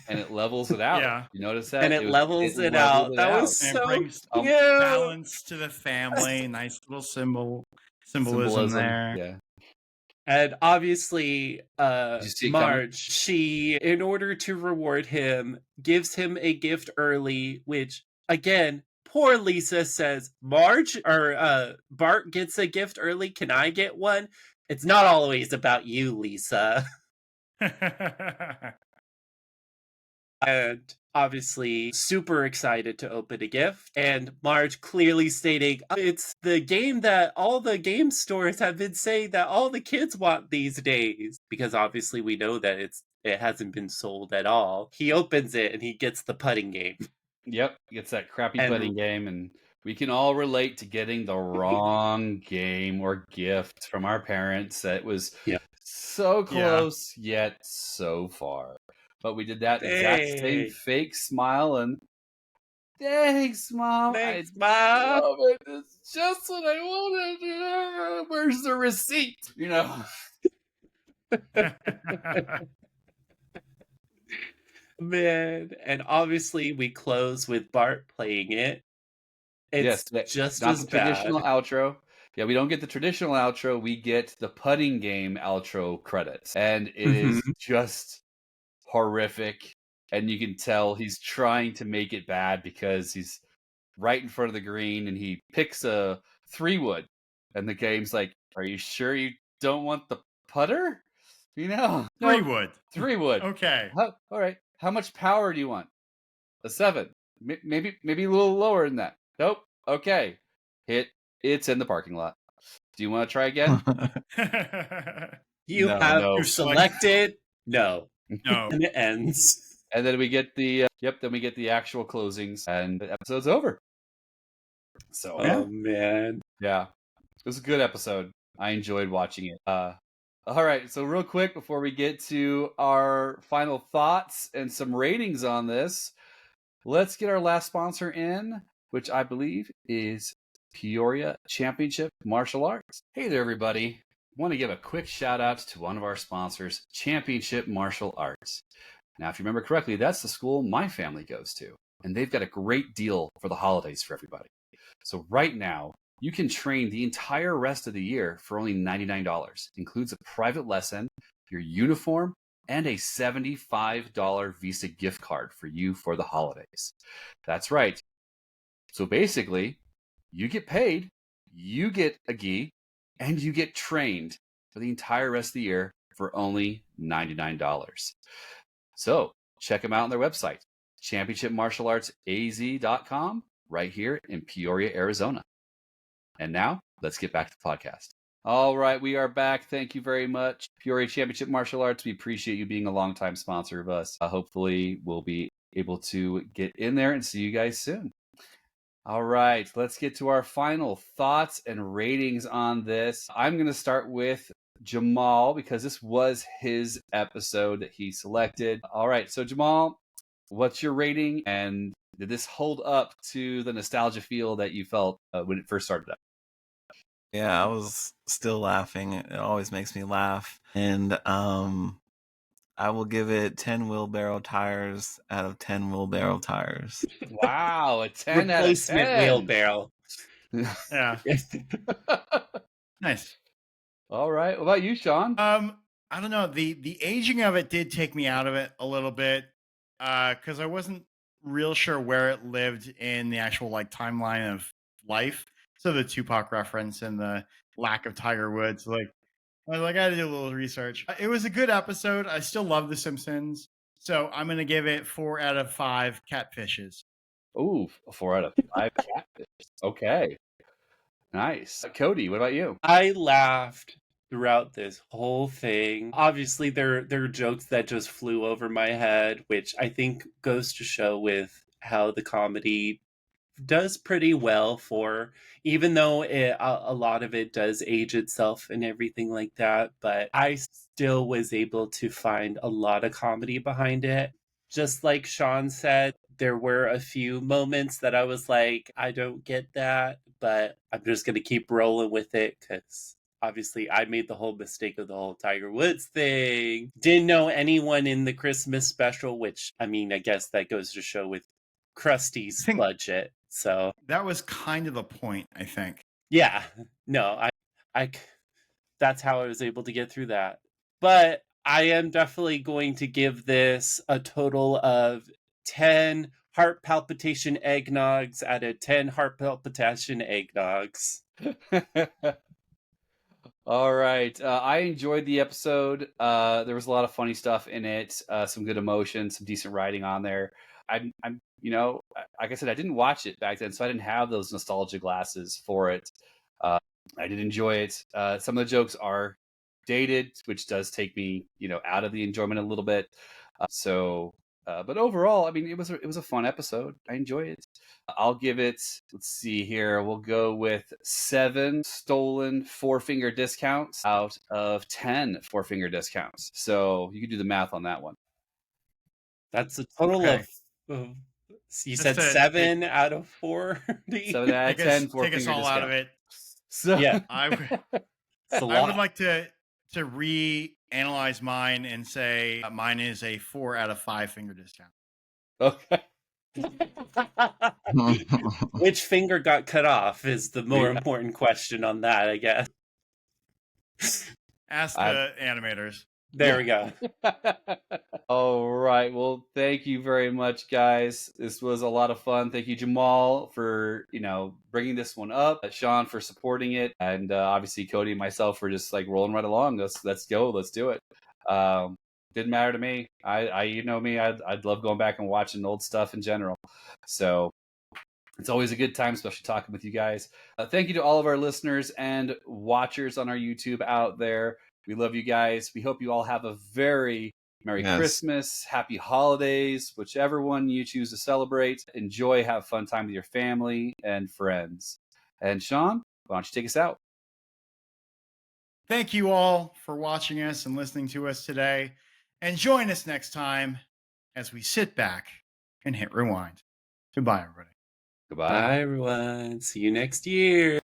and it levels it out. Yeah. You notice that? And it levels it leveled out. That was And so it brings cute. balance to the family. Nice little symbolism there. Yeah. And obviously, Did you see it coming? Marge, she, in order to reward him, gives him a gift early, which, again, poor Lisa says, Marge, or Bart gets a gift early, can I get one? It's not always about you, Lisa. And obviously super excited to open a gift, and Marge clearly stating it's the game that all the game stores have been saying that all the kids want these days, because obviously we know that it hasn't been sold at all. He opens it and he gets the putting game. Yep, gets that crappy And- putting game, and we can all relate to getting the wrong game or gift from our parents. That was so close yet so far. But we did that exact same Hey. fake smile and thanks, Mom. Thanks, I Mom. love it. It's just what I wanted. Where's the receipt? You know. Man, and obviously we close with Bart playing it. It's just not as the traditional bad. outro. Yeah, we don't get the traditional outro. We get the putting game outro credits, and it is just horrific. And you can tell he's trying to make it bad because he's right in front of the green and he picks a 3-wood, and the game's like, "Are you sure you don't want the putter? You know, 3-wood. 3-wood. Okay. All right. How much power do you want? A 7. Maybe a little lower than that. Nope. Okay. It's in the parking lot. Do you want to try again? You No, have no. selected no. No. And it ends. And then we get the then we get the actual closings, and the episode's over. So Oh man. yeah, it was a good episode. I enjoyed watching it. All right, so real quick before we get to our final thoughts and some ratings on this, let's get our last sponsor in, which I believe is Peoria Championship Martial Arts. Hey there, everybody. I want to give a quick shout out to one of our sponsors, Championship Martial Arts. Now, if you remember correctly, that's the school my family goes to, and they've got a great deal for the holidays for everybody. So right now, you can train the entire rest of the year for only $99. Includes a private lesson, your uniform, and a $75 Visa gift card for you for the holidays. That's right. So basically, you get paid, you get a gi, and you get trained for the entire rest of the year for only $99. So check them out on their website, championshipmartialartsaz.com, right here in Peoria, Arizona. And now, let's get back to the podcast. All right, we are back. Thank you very much, Peoria Championship Martial Arts. We appreciate you being a longtime sponsor of us. Hopefully, we'll be able to get in there and see you guys soon. All right, let's get to our final thoughts and ratings on this. I'm going to start with Jamal because this was his episode that he selected. All right, so Jamal, what's your rating, and did this hold up to the nostalgia feel that you felt when it first started up? Yeah, I was still laughing. It always makes me laugh. And I will give it 10 wheelbarrow tires out of 10 wheelbarrow tires. Wow, a 10 out of Replacement 10. wheelbarrow. Yeah. Nice. All right. What about you, Sean? I don't know. The aging of it did take me out of it a little bit. Because I wasn't real sure where it lived in the actual like timeline of life. So the Tupac reference and the lack of Tiger Woods, like I was like, I had to do a little research. It was a good episode. I still love The Simpsons. So I'm going to give it 4 out of 5 catfishes. Ooh, 4 out of 5 catfish. Okay. Nice. Cody, what about you? I laughed throughout this whole thing. Obviously, there are jokes that just flew over my head, which I think goes to show with how the comedy does pretty well for, even though a lot of it does age itself and everything like that, but I still was able to find a lot of comedy behind it. Just like Sean said, there were a few moments that I was like, I don't get that, but I'm just going to keep rolling with it because obviously I made the whole mistake of the whole Tiger Woods thing. Didn't know anyone in the Christmas special, which, I mean, I guess that goes to show with Krusty's budget. So that was kind of the point, I think. Yeah, no, I that's how I was able to get through that. But I am definitely going to give this a total of 10 heart palpitation eggnogs out of 10 heart palpitation eggnogs. All right. I enjoyed the episode. There was a lot of funny stuff in it, some good emotion, some decent writing on there. I'm, like I said, I didn't watch it back then, so I didn't have those nostalgia glasses for it. I did enjoy it. Some of the jokes are dated, which does take me, out of the enjoyment a little bit. But overall, I mean, it was a fun episode. I enjoyed it. I'll give it. Let's see here. We'll go with 7 stolen 4-finger discounts out of 10 4-finger discounts. So you can do the math on that one. That's a total of. You said 7 out of 40. 7 out of 10 4-finger Take us all discount. out of it. So yeah, I would like to reanalyze mine and say mine is a 4 out of 5 finger discount. Okay. Which finger got cut off is the more important question on that, I guess. Ask the animators. There we go. All right. Well, thank you very much, guys. This was a lot of fun. Thank you, Jamal, for bringing this one up. Sean for supporting it, and obviously Cody and myself for just like rolling right along. Let's go. Let's do it. Didn't matter to me. I you know me. I'd love going back and watching old stuff in general. So it's always a good time, especially talking with you guys. Thank you to all of our listeners and watchers on our YouTube out there. We love you guys. We hope you all have a very Merry Christmas, Happy Holidays, whichever one you choose to celebrate. Enjoy, have fun time with your family and friends. And Sean, why don't you take us out? Thank you all for watching us and listening to us today. And join us next time as we sit back and hit rewind. Goodbye, everybody. Goodbye. Bye, everyone. See you next year.